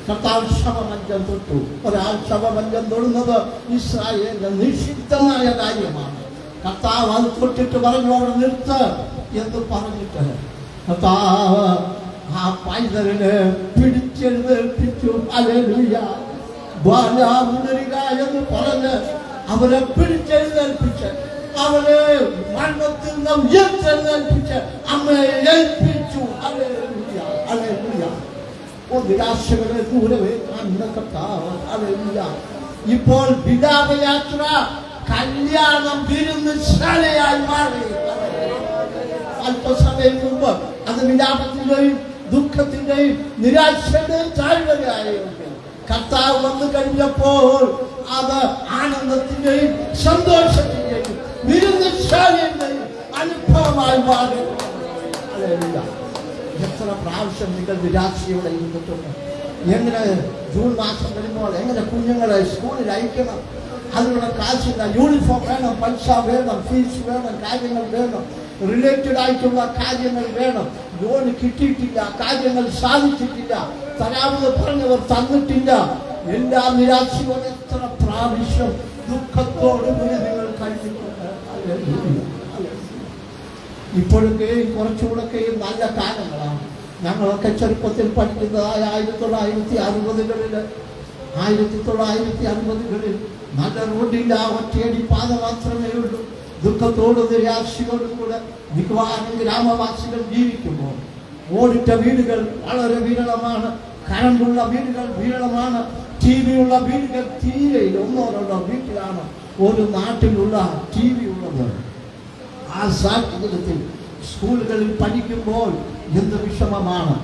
കർത്താവ് ശവമഞ്ചം തൊട്ടു. ഒരാൾ ശവമഞ്ചം തൊടുന്നത് ഇസ്രായേലിന്റെ നിഷിദ്ധമായ കാര്യമാണ്. കർത്താവ് അത് തൊട്ടിട്ട് പറഞ്ഞു അവിടെ നിർത്ത് എന്ന് പറഞ്ഞിട്ട് കർത്താവ് ആ പൈതലിനെ പിടിച്ചെഴുന്നേൽപ്പിച്ചു. ഹല്ലേലൂയ. ഉണരുക എന്ന് പറഞ്ഞ് അവരെ പിടിച്ചെഴുന്നേൽപ്പിച്ച്, അവരെ മരണത്തിൽ നിന്ന് ഉയർത്തെഴുന്നേൽപ്പിച്ച് അമ്മയെ ഏൽപ്പിച്ചു. ഹല്ലേലൂയ. ഹല്ലേലൂയ. നിരാശകളെ ദൂരവേ കാണുന്ന കർത്താവ്. ഹല്ലേലൂയ. ഇപ്പോൾ വിലാപയാത്ര കല്യാണം വിരുന്നുശാലയായി മാറി. അല്പസമയം മുമ്പ് അത് വിലാപത്തിന്റെയും ദുഃഖത്തിന്റെയും നിരാശയുടെയും താഴ്വരയായി കർത്താവ് വന്നു കഴിഞ്ഞപ്പോൾ അത് ആനന്ദത്തിന്റെയും സന്തോഷത്തിന്റെയും വിരുദ്ധശാലിന്റെയും അനുഭവമായി മാറി. എത്ര പ്രാവശ്യം നിങ്ങൾ നിരാശയോടെ ഇരുന്നിട്ടുണ്ട്. എങ്ങനെ ജൂൺ മാസം വരുമ്പോൾ എങ്ങനെ കുഞ്ഞുങ്ങളെ സ്കൂളിൽ അയക്കണം, അതിനുള്ള കാശില്ല, യൂണിഫോം വേണം, പൈസ വേണം, ഫീസ് വേണം, കാര്യങ്ങൾ വേണം, റിലേറ്റഡ് ആയിട്ടുള്ള കാര്യങ്ങൾ വേണം. ലോൺ കിട്ടിയിട്ടില്ല, കാര്യങ്ങൾ സാധിച്ചിട്ടില്ല, തരാമെന്ന് പറഞ്ഞവർ തന്നിട്ടില്ല. എല്ലാ നിരാശയോടെ എത്ര പ്രാവശ്യം ദുഃഖത്തോടുകൂടി നിങ്ങൾ കഴിഞ്ഞിട്ടുണ്ട്. ഇപ്പോഴൊക്കെയും കുറച്ചുകൂടെയൊക്കെയും നല്ല കാലങ്ങളാണ്. ഞങ്ങളൊക്കെ ചെറുപ്പത്തിൽ പഠിക്കുന്നതായ 1960-കളിൽ നല്ല റോഡില്ല, ഒറ്റയടി പാത മാത്രമേ ഉള്ളൂ. ദുഃഖത്തോടും നിരാശയോടും കൂടെ മിക്കവാറും ഗ്രാമവാസികൾ ജീവിക്കുമ്പോൾ ഓടിട്ട വീടുകൾ വളരെ വിരളമാണ്, കറണ്ടുള്ള വീടുകൾ വിരളമാണ്, TV ഉള്ള വീടുകൾ തീരെ 1-2 വീട്ടിലാണ് ഒരു നാട്ടിലുള്ള TV ഉള്ളത്. ആ സാഹചര്യത്തിൽ സ്കൂളുകളിൽ പഠിക്കുമ്പോൾ എന്ത് വിഷമമാണ്.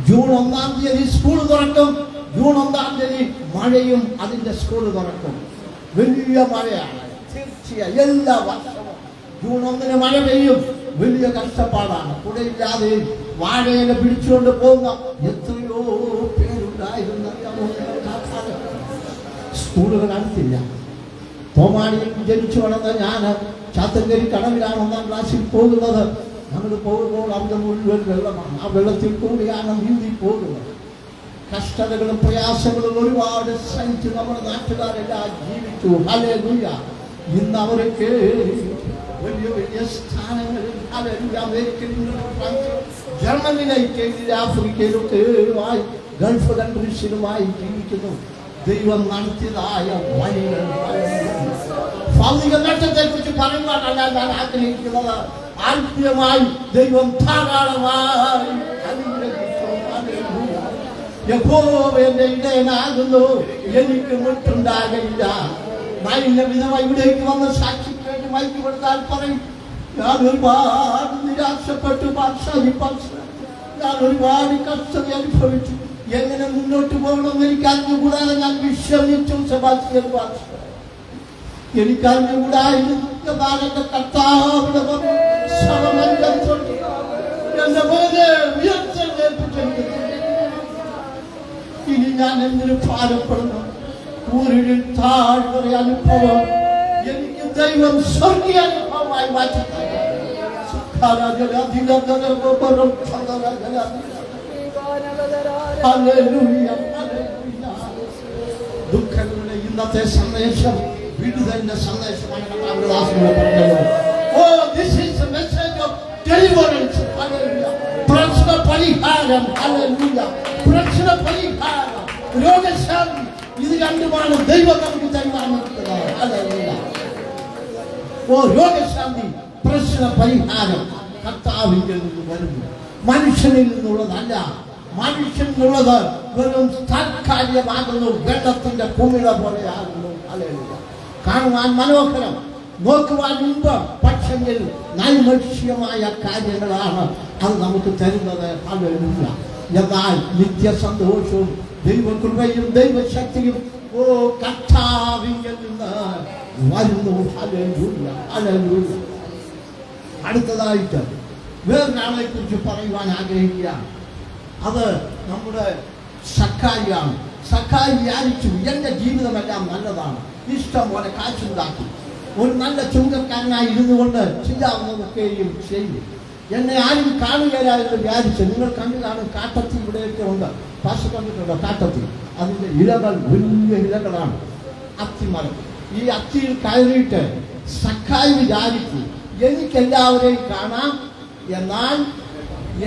ജൂൺ 1-ാം തീയതി സ്കൂൾ തുറക്കും. ജൂൺ 1-ാം തീയതി മഴയും അതിന്റെ സ്കൂൾ തുറക്കും. വലിയ മഴയാണ് തീർച്ചയായും. എല്ലാ വർഷവും ജൂൺ 1-ന് മഴ പെയ്യും. വലിയ കഷ്ടപ്പാടാണ്. കുടയില്ലാതെ വാഴയില പിടിച്ചുകൊണ്ട് പോകുന്ന എത്രയോ പേരുണ്ടായിരുന്നു. സ്കൂളുകൾ അടുത്തില്ല. തോമാണിയിൽ ജനിച്ചു വളർന്ന ഞാൻ ചാത്തങ്കരി കടവിലാണ് 1-ാം ക്ലാസ്സിൽ പോകുന്നത്. നമ്മൾ പോകുമ്പോൾ അവിടെ മുഴുവൻ വെള്ളമാണ്. ആ വെള്ളത്തിൽ കൂടിയാണ് നീന്തി പോകുന്നത്. കഷ്ടതകളും പ്രയാസങ്ങളും ഒരുപാട് സഹിച്ച് നമ്മുടെ നാട്ടുകാരെല്ലാം ജീവിച്ചു. ഹല്ലേലൂയ. ഇന്ന് അവരൊക്കെ വലിയ വലിയ സ്ഥാനങ്ങളിൽ അമേരിക്കയിലും ജർമ്മനിയിലും ആഫ്രിക്കയിലൊക്കെ ഗൾഫ് കൺട്രീസിലുമായി ജീവിക്കുന്നു. ദൈവം നടത്തിയതായ വഴികൾ ഭൗതിക നേട്ടത്തെ കുറിച്ച് പറയുവാനല്ല ഞാൻ ആഗ്രഹിക്കുന്നത്. ആത്മീയമായി ദൈവം ധാരാളമായി യഹോവ എന്റെ ഇടയനാകുന്നു, എനിക്ക് മുട്ടുണ്ടാകില്ല. നായിന്റെ വിധവ ഇവിടേക്ക് വന്ന് സാക്ഷിക്ക് വേണ്ടി മൈക്ക് കൊടുത്താൽ പറയും, ഞാൻ ഒരുപാട് നിരാശപ്പെട്ടു, ഞാൻ ഒരുപാട് കഷ്ടത അനുഭവിച്ചു, എങ്ങനെ മുന്നോട്ട് പോകണമെന്ന് എനിക്ക് അറിഞ്ഞുകൂടാതെ ഞാൻ വിശ്രമിച്ചു. സെബാസ്റ്റ്യൻ പാസ്റ്റർ എനിക്ക് അറിഞ്ഞുകൂടായിരുന്നു. എന്റെ കർത്താവിന്റെ എന്റെ പോലെ ഉയർത്തേൽപ്പിച്ചിരിക്കുന്നു. ഇനി ഞാൻ എന്തിനു ഭാരപ്പെടുന്നു? ൂരിൽ താഴ്വര അനുഭവം എനിക്ക് ദൈവം സ്വർഗീയ അനുഭവമായി മാറ്റി. ദുഃഖങ്ങളുടെ ഇന്നത്തെ സന്ദേശം വിടുതലിന്റെ സന്ദേശമാണ്. പ്രശ്ന പരിഹാരം, പ്രശ്ന പരിഹാരം, രോഗശാന്തി, ഇത് രണ്ടുമാണ് ദൈവം നമുക്ക് തരുവാനുള്ളത്. രോഗശാന്തി, പ്രശ്ന പരിഹാരം കർത്താവിൽ നിന്ന് വരുന്നു, മനുഷ്യനിൽ നിന്നുള്ളതല്ല. മനുഷ്യനുള്ളത് വെറും താൽക്കാലികമാകുന്നു, വെള്ളത്തിന്റെ കുമിള പോലെയാകുന്നു. കാണുവാൻ മനോഹരം, നോക്കുവാൻ ഇമ്പം, പക്ഷെങ്കിൽ നൈമനുഷ്യമായ കാര്യങ്ങളാണ് അത് നമുക്ക് തരുന്നത്. ഹല്ലേലൂയ. എന്നാൽ നിത്യസന്തോഷവും ദൈവകൃപയും ദൈവശക്തിയും കർത്താവിങ്കിൽ നിന്ന് വരുന്നു. Hallelujah, hallelujah. അടുത്തതായിട്ട് വേറൊരാളെ കുറിച്ച് പറയുവാൻ ആഗ്രഹിക്കുകയാണ്. അത് നമ്മുടെ സക്കായിയാണ്. സക്കായി വിചാരിച്ചു, എന്റെ ജീവിതമെല്ലാം നല്ലതാണ്, ഇഷ്ടം പോലെ കാശുണ്ടാക്കി, ഒരു നല്ല ചുങ്കക്കാരനായി ഇരുന്നു കൊണ്ട് ചെയ്യാവുന്നതൊക്കെയും ചെയ്യും, എന്നെ ആരും കാണുകയില്ല എന്ന് വിചാരിച്ചു. നിങ്ങൾ കണ്ടു കാണും, കാട്ടത്തി ഇവിടെയൊക്കെ ഉണ്ട്. പാസ് കണ്ടിട്ടുണ്ടോ? കാട്ടത്തി, അതിൻ്റെ ഇലകൾ വലിയ ഇലകളാണ്, അത്തിമരം. ഈ അത്തിയിൽ കയറിയിട്ട് സക്കായി വിചാരിച്ചു, എനിക്കെല്ലാവരെയും കാണാം, എന്നാൽ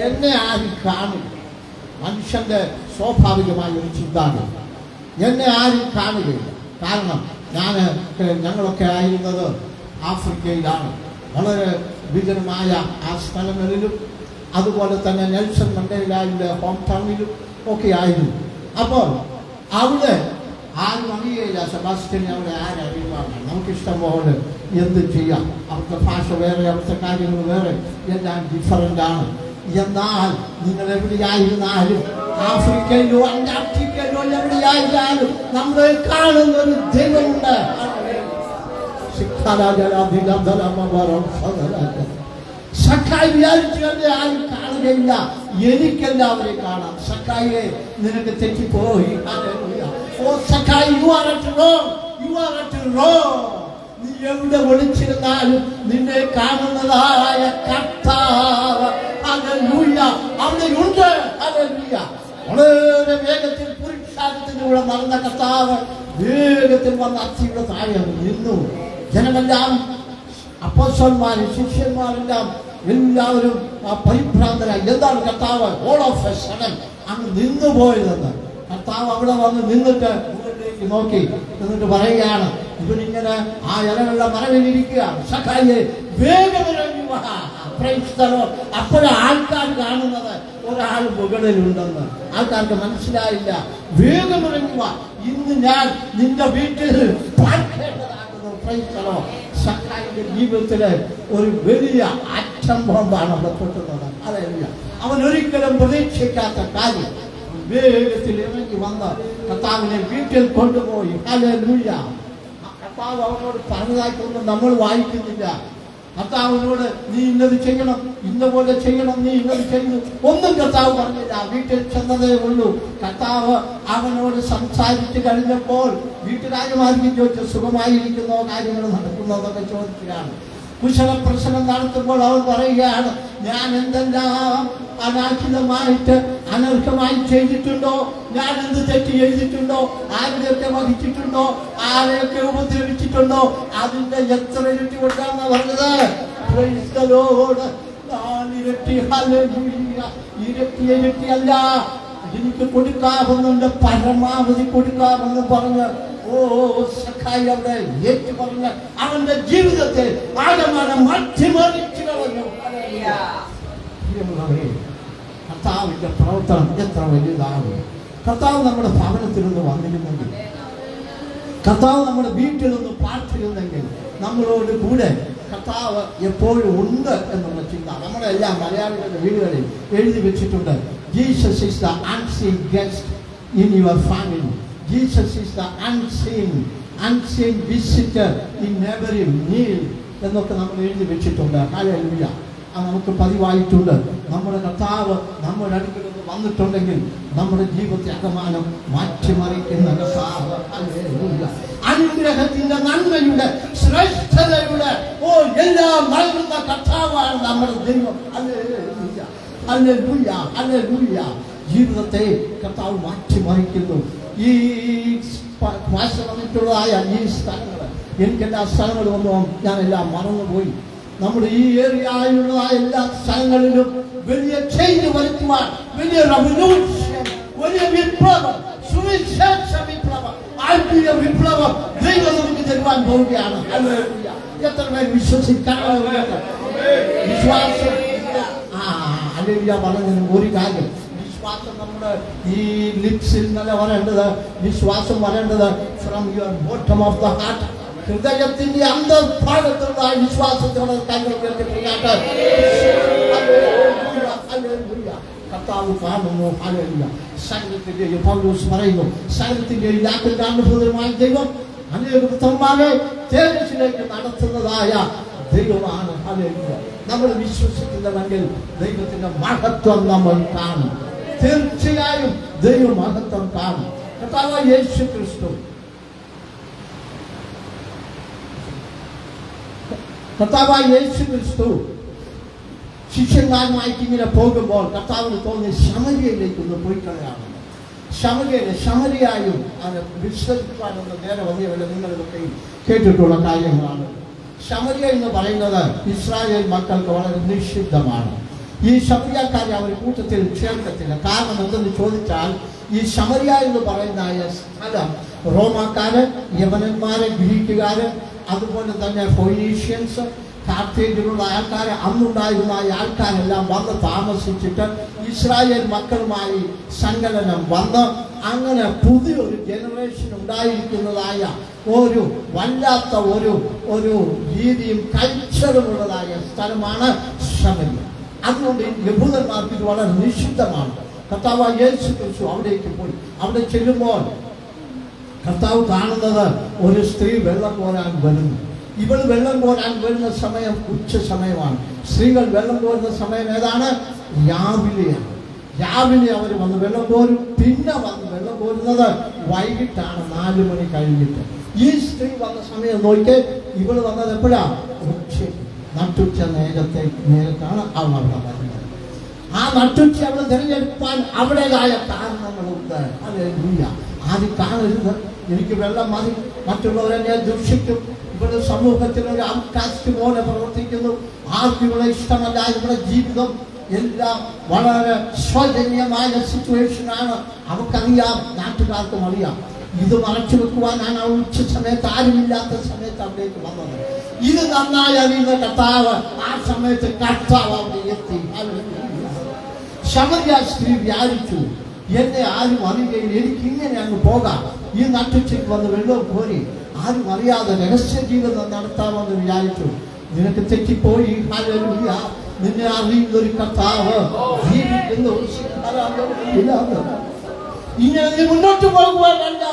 എന്നെ ആരും കാണും. മനുഷ്യന്റെ സ്വാഭാവികമായ ഒരു ചിന്താഗതി, എന്നെ ആരും കാണുകയില്ല. കാരണം ഞങ്ങളൊക്കെ ആയിരുന്നത് ആഫ്രിക്കയിലാണ്, വളരെ വിജനമായ ആ സ്ഥലങ്ങളിലും, അതുപോലെ തന്നെ നെൽസൺ മണ്ടേലയുടെ ഹോം ടൗണിലും ഒക്കെ ആയിരുന്നു. അപ്പോൾ അവിടെ ആരും അറിയില്ല സെബാസ്റ്റ്യനെ, അവിടെ ആരറിയുവാണ്. നമുക്കിഷ്ടം പോലെ എന്ത് ചെയ്യാം, അവിടുത്തെ ഭാഷ വേറെ, അവിടുത്തെ കാര്യങ്ങൾ വേറെ, എല്ലാം ഡിഫറൻ്റ് ആണ്. എന്നാൽ നിങ്ങൾ എവിടെയായിരുന്നാലും ആഫ്രിക്കയിലോ അന്റാർട്ടിക്കയിലോ എവിടെയായാലും നമ്മൾ കാണുന്ന ഒരു ദൈവമുണ്ട്. സഖായി വിചാരിച്ചു ആരും കാണുകയില്ല, എനിക്കെല്ലാവരെയും കാണാം. സഖായിയെ നിനക്ക് തെറ്റിപ്പോയി. Oh Sakhai, you are at wrong, you are at wrong. നീ എവിടെ വിളിച്ചിരുന്നാലും നിന്നെ കാണുന്നതായ കർത്താവ് ഹല്ലേലൂയ അവിടെയുണ്ട്. ഹല്ലേലൂയ. വളരെ വേഗത്തിൽ പുരുഷാരത്തിലൂടെ നടന്ന കർത്താവ് വേഗത്തിൽ വന്ന അത്തിയുടെ താഴെ നിന്നു. ജനമെല്ലാം, അപ്പോസ്തലന്മാരും ശിഷ്യന്മാരെല്ലാം എല്ലാവരും പരിഭ്രാന്തരായി. എന്താണ് കർത്താവ് ഓൾ ഓഫ് എ സഡൻ അങ്ങ് നിന്നു പോയതെന്ന്. കർത്താവ് അവിടെ വന്ന് നിന്നിട്ട് മുകളിലേക്ക് നോക്കി എന്നിട്ട് പറയുകയാണ്, ഇവനിങ്ങനെ ആ ഇലകളുടെ മറവിലിരിക്കുകയാണ്. സഖായിയെ വേഗമിറങ്ങി വാ. അപ്പോഴാണ് ആൾക്കാർ കാണുന്നത് ഒരാൾ മുകളിലുണ്ടെന്ന്. ആൾക്കാർക്ക് മനസ്സിലായില്ല. വേഗമിറങ്ങി വാ, ഇന്ന് ഞാൻ നിന്റെ വീട്ടിൽ പാർക്കേണ്ടതാകുന്നു. സഖായിയുടെ ജീവിതത്തില് ഒരു വലിയ ആറ്റം ബോംബാണ് അവിടെ പൊട്ടുന്നത്. അതല്ല, അവൻ ഒരിക്കലും പ്രതീക്ഷിക്കാത്ത കാര്യം വേഗത്തിൽ ഇറങ്ങി വന്ന് കർത്താവിനെ വീട്ടിൽ കൊണ്ടുപോയി. ഹല്ലേലൂയ. കർത്താവ് അവനോട് പറഞ്ഞതായിട്ടൊന്നും നമ്മൾ വായിക്കുന്നില്ല. കർത്താവിനോട് നീ ഇന്നത് ചെയ്യണം, ഇന്നപോലെ ചെയ്യണം, നീ ഇന്നത് ചെയ്യുന്നു, ഒന്നും കർത്താവ് പറഞ്ഞില്ല. വീട്ടിൽ ചെന്നതേ ഉള്ളൂ. കർത്താവ് അവനോട് സംസാരിച്ച് കഴിഞ്ഞപ്പോൾ വീട്ടുകാരുമാർക്കും ചോദിച്ചു, സുഖമായിരിക്കുന്നോ, കാര്യങ്ങൾ നടക്കുന്നോ എന്നൊക്കെ ചോദിക്കുകയാണ്. കുശലപ്രശ്നം നടത്തുമ്പോൾ അവൻ പറയുകയാണ്, ഞാൻ എന്തെല്ലാം അനാഹിതമായിട്ട് അനർഹമായി ചെയ്തിട്ടുണ്ടോ, ഞാൻ എന്ത് തെറ്റ് ചെയ്തിട്ടുണ്ടോ, ആരുടെയൊക്കെ വഹിച്ചിട്ടുണ്ടോ, ആരെയൊക്കെ ഉപദ്രവിച്ചിട്ടുണ്ടോ, അതിന്റെ എത്ര ഇരട്ടി കൊണ്ടാണ് പറഞ്ഞത്. ഇരട്ടിയല്ല, എനിക്ക് കൊടുക്കാമെന്നുണ്ട്, പരമാവധി കൊടുക്കാമെന്ന് പറഞ്ഞ് ഓ സഖായി അവിടെ ഏറ്റു പറഞ്ഞ് അവന്റെ ജീവിതത്തെ ആകമാനം മാറ്റിമറിച്ചു കളഞ്ഞു. കർത്താവിന്റെ പ്രവർത്തനം എത്ര വലുതാണ്. കർത്താവ് നമ്മുടെ ഭവനത്തിൽ നിന്ന് വന്നിരുന്നെങ്കിൽ, കർത്താവ് നമ്മുടെ വീട്ടിൽ നിന്ന് പാർത്തിരുന്നെങ്കിൽ, നമ്മളോട് കൂടെ കർത്താവ് എപ്പോഴും ഉണ്ട് എന്നുള്ള ചിന്ത നമ്മുടെ എല്ലാ മലയാളികളുടെ വീടുകളിൽ എഴുതി വെച്ചിട്ടുണ്ട്. Jesus is the unseen guest in your family. Jesus is the unseen visitor in every meal എന്നൊക്കെ നമ്മൾ എഴുതി വെച്ചിട്ടുണ്ട്. ഹല്ലേലൂയ. അത് നമുക്ക് പതിവായിട്ടുണ്ട്. നമ്മുടെ കർത്താവ് നമ്മുടെ അടുക്കൽ വന്നിട്ടുണ്ടെങ്കിൽ നമ്മുടെ ജീവിതത്തെ അകമാനം മാറ്റിമറിക്കുന്ന കർത്താവ്. ഹല്ലേലൂയ. അനുഗ്രഹത്തിന്റെ, നന്മയുടെ, ശ്രേഷ്ഠതയുടെ എല്ലാം നൽകുന്ന കർത്താവാണ് നമ്മുടെ ദൈവം. ഹല്ലേലൂയ. ഹല്ലേലൂയ. ഹല്ലേലൂയ. ജീവിതത്തെ കർത്താവ് മാറ്റിമറിക്കുന്നു. ഈ വന്നിട്ടുള്ളതായ ഈ സ്ഥലങ്ങൾ, എനിക്കെല്ലാ സ്ഥലങ്ങളും ഞാനെല്ലാം മറന്നുപോയി. നമ്മുടെ ഈ ഏരിയയിലുള്ളതായ എല്ലാ സ്ഥലങ്ങളിലും വലിയ ചേഞ്ച് വരുത്തുവാൻ, വലിയ റവല്യൂഷൻ, വലിയ വിപ്ലവം, സുവിശേഷ വിപ്ലവം, ആത്മീയ വിപ്ലവം ദൈവം നമുക്ക് തരുവാൻ പോവുകയാണ്. എത്ര പേർ വിശ്വസിക്കാൻ വിശ്വാസം ഹല്ലേലൂയ പറഞ്ഞതിന് ഒരു കാര്യം, വിശ്വാസം നമ്മുടെ ഈ ലിപ്സിൽ നല്ല വരേണ്ടത്, വിശ്വാസം വരേണ്ടത് from your bottom of the heart, ഹൃദയത്തിന്റെ അന്തർഭാഗത്തുള്ള വിശ്വാസത്തോടെ തങ്ങൾ കർത്താവ് കാണുന്നു. ഹല്ലേലൂയ. സകലത്തിന്റെയും പൗലോസ് പറയുന്നു, സകലത്തിന്റെയും യാതൊരു അനുഭവമായ ദൈവം അനേക പുത്രന്മാരെ തേജസ്സിലേക്ക് നടത്തുന്നതായ ദൈവമാണ്. ഹല്ലേലൂയ. നമ്മൾ വിശ്വസിക്കുന്നുവെങ്കിൽ ദൈവത്തിന്റെ മഹത്വം നമ്മൾ കാണും. തീർച്ചയായും ദൈവ മഹത്വം കാണും. കർത്താവായ യേശു ക്രിസ്തു, കർത്താവായ യേശു ക്രിസ്തു ശിഷ്യന്മാരുമായിട്ട് ഇങ്ങനെ പോകുമ്പോൾ കർത്താവിന് തോന്നി ശമരിയയിലേക്ക് ഒന്ന് പോയി കളയാണെന്ന്. ശമരിയായും അത് വിശ്വസിക്കാനുള്ള നേരെ വന്നിയവരെ നിങ്ങളിതൊക്കെ കേട്ടിട്ടുള്ള കാര്യങ്ങളാണ്. ശമരിയ എന്ന് പറയുന്നത് ഇസ്രായേൽ മക്കൾക്ക് വളരെ നിഷിദ്ധമാണ്. ഈ ശമരിയക്കാരെ അവർ കൂട്ടത്തിൽ ചേർക്കത്തില്ല. കാരണം എന്തെന്ന് ചോദിച്ചാൽ, ഈ ശമരിയ എന്ന് പറയുന്ന സ്ഥലം റോമാക്കാര്, യമനന്മാര്, ഗ്രീക്കുകാര്, അതുപോലെ തന്നെ ഫൊയീഷ്യൻസ്, കാർത്തേജിലുള്ള ആൾക്കാരെ, അന്നുണ്ടായിരുന്ന ആൾക്കാരെല്ലാം വന്ന് താമസിച്ചിട്ട് ഇസ്രായേൽ മക്കളുമായി സങ്കലനം വന്ന് അങ്ങനെ പുതിയൊരു ജനറേഷൻ ഉണ്ടായിരിക്കുന്നതായ ഒരു വല്ലാത്ത ഒരു രീതിയും കൾച്ചറുമുള്ളതായ സ്ഥലമാണ് ശമരിയ. അതുകൊണ്ട് യഹൂദന്മാർക്ക് ഇത് വളരെ നിഷിദ്ധമാണ്. കർത്താവ് യേശു ക്രിസ്തു അവിടേക്ക് പോയി. അവിടെ ചെല്ലുമ്പോൾ കർത്താവ് കാണുന്നത് ഒരു സ്ത്രീ വെള്ളം കോരാൻ വരുന്നു. ഇവൾ വെള്ളം കോരാൻ വരുന്ന സമയം ഉച്ച സമയമാണ്. സ്ത്രീകൾ വെള്ളം കോരുന്ന സമയം ഏതാണ്? രാവിലെയാണ്. രാവിലെ അവർ വന്ന് വെള്ളം കോരും. പിന്നെ വന്ന് വെള്ളം കോരുന്നത് വൈകിട്ടാണ്, 4 മണി കഴിഞ്ഞിട്ട്. ഈ സ്ത്രീ വന്ന സമയം നോക്കി, ഇവൾ വന്നത് എപ്പോഴാ? നട്ടുച്ച നേരത്താണ് അവൾ അവിടെ വരുന്നത്. ആ നട്ടുച്ച അവൾ തിരഞ്ഞെടുപ്പാൻ അവിടേതായ കാരണങ്ങളുണ്ട്. ആദ്യം കാണരുത്, എനിക്ക് വെള്ളം മതി, മറ്റുള്ളവരെ ഞാൻ ദൂഷിക്കും, ഇവിടെ സമൂഹത്തിൽ ഒരു ഔട്ട്കാസ്റ്റ് പോലെ പ്രവർത്തിക്കുന്നു, ആർക്കും ഇവിടെ ഇഷ്ടമല്ല, ഇവിടെ ജീവിതം എല്ലാം വളരെ സ്വജന്യമായ സിറ്റുവേഷനാണ്. അവൾക്കറിയാം, നാട്ടുകാർക്കും അറിയാം. ഇത് മറച്ചു വെക്കുവാനാണ് അവൾ ഉച്ച സമയത്ത്, ആരുമില്ലാത്ത സമയത്ത് അവിടേക്ക് വന്നത്. ഇത് നന്നായി അറിയുന്ന കർത്താവ് ആ സമയത്ത് കർത്താവ് അവിടെ എത്തി. ശമരിയ സ്ത്രീ വിചാരിച്ചു, എന്നെ ആരും അറിയുകയിൽ എനിക്ക് ഇങ്ങനെ അങ്ങ് പോകാം, ഈ നട്ടുച്ചയ്ക്ക് വന്ന് വെള്ളം കോരി ആരും അറിയാതെ രഹസ്യ ജീവിതം നടത്താമെന്ന് വിചാരിച്ചു. നിനക്ക് തെറ്റിപ്പോയി. ഹല്ലേലൂയ. നിന്നെ അറിയുന്ന ഒരു കർത്താവ് ജീവിക്കുന്ന ഇങ്ങനെ നീ മുന്നോട്ട് പോകുവാനല്ല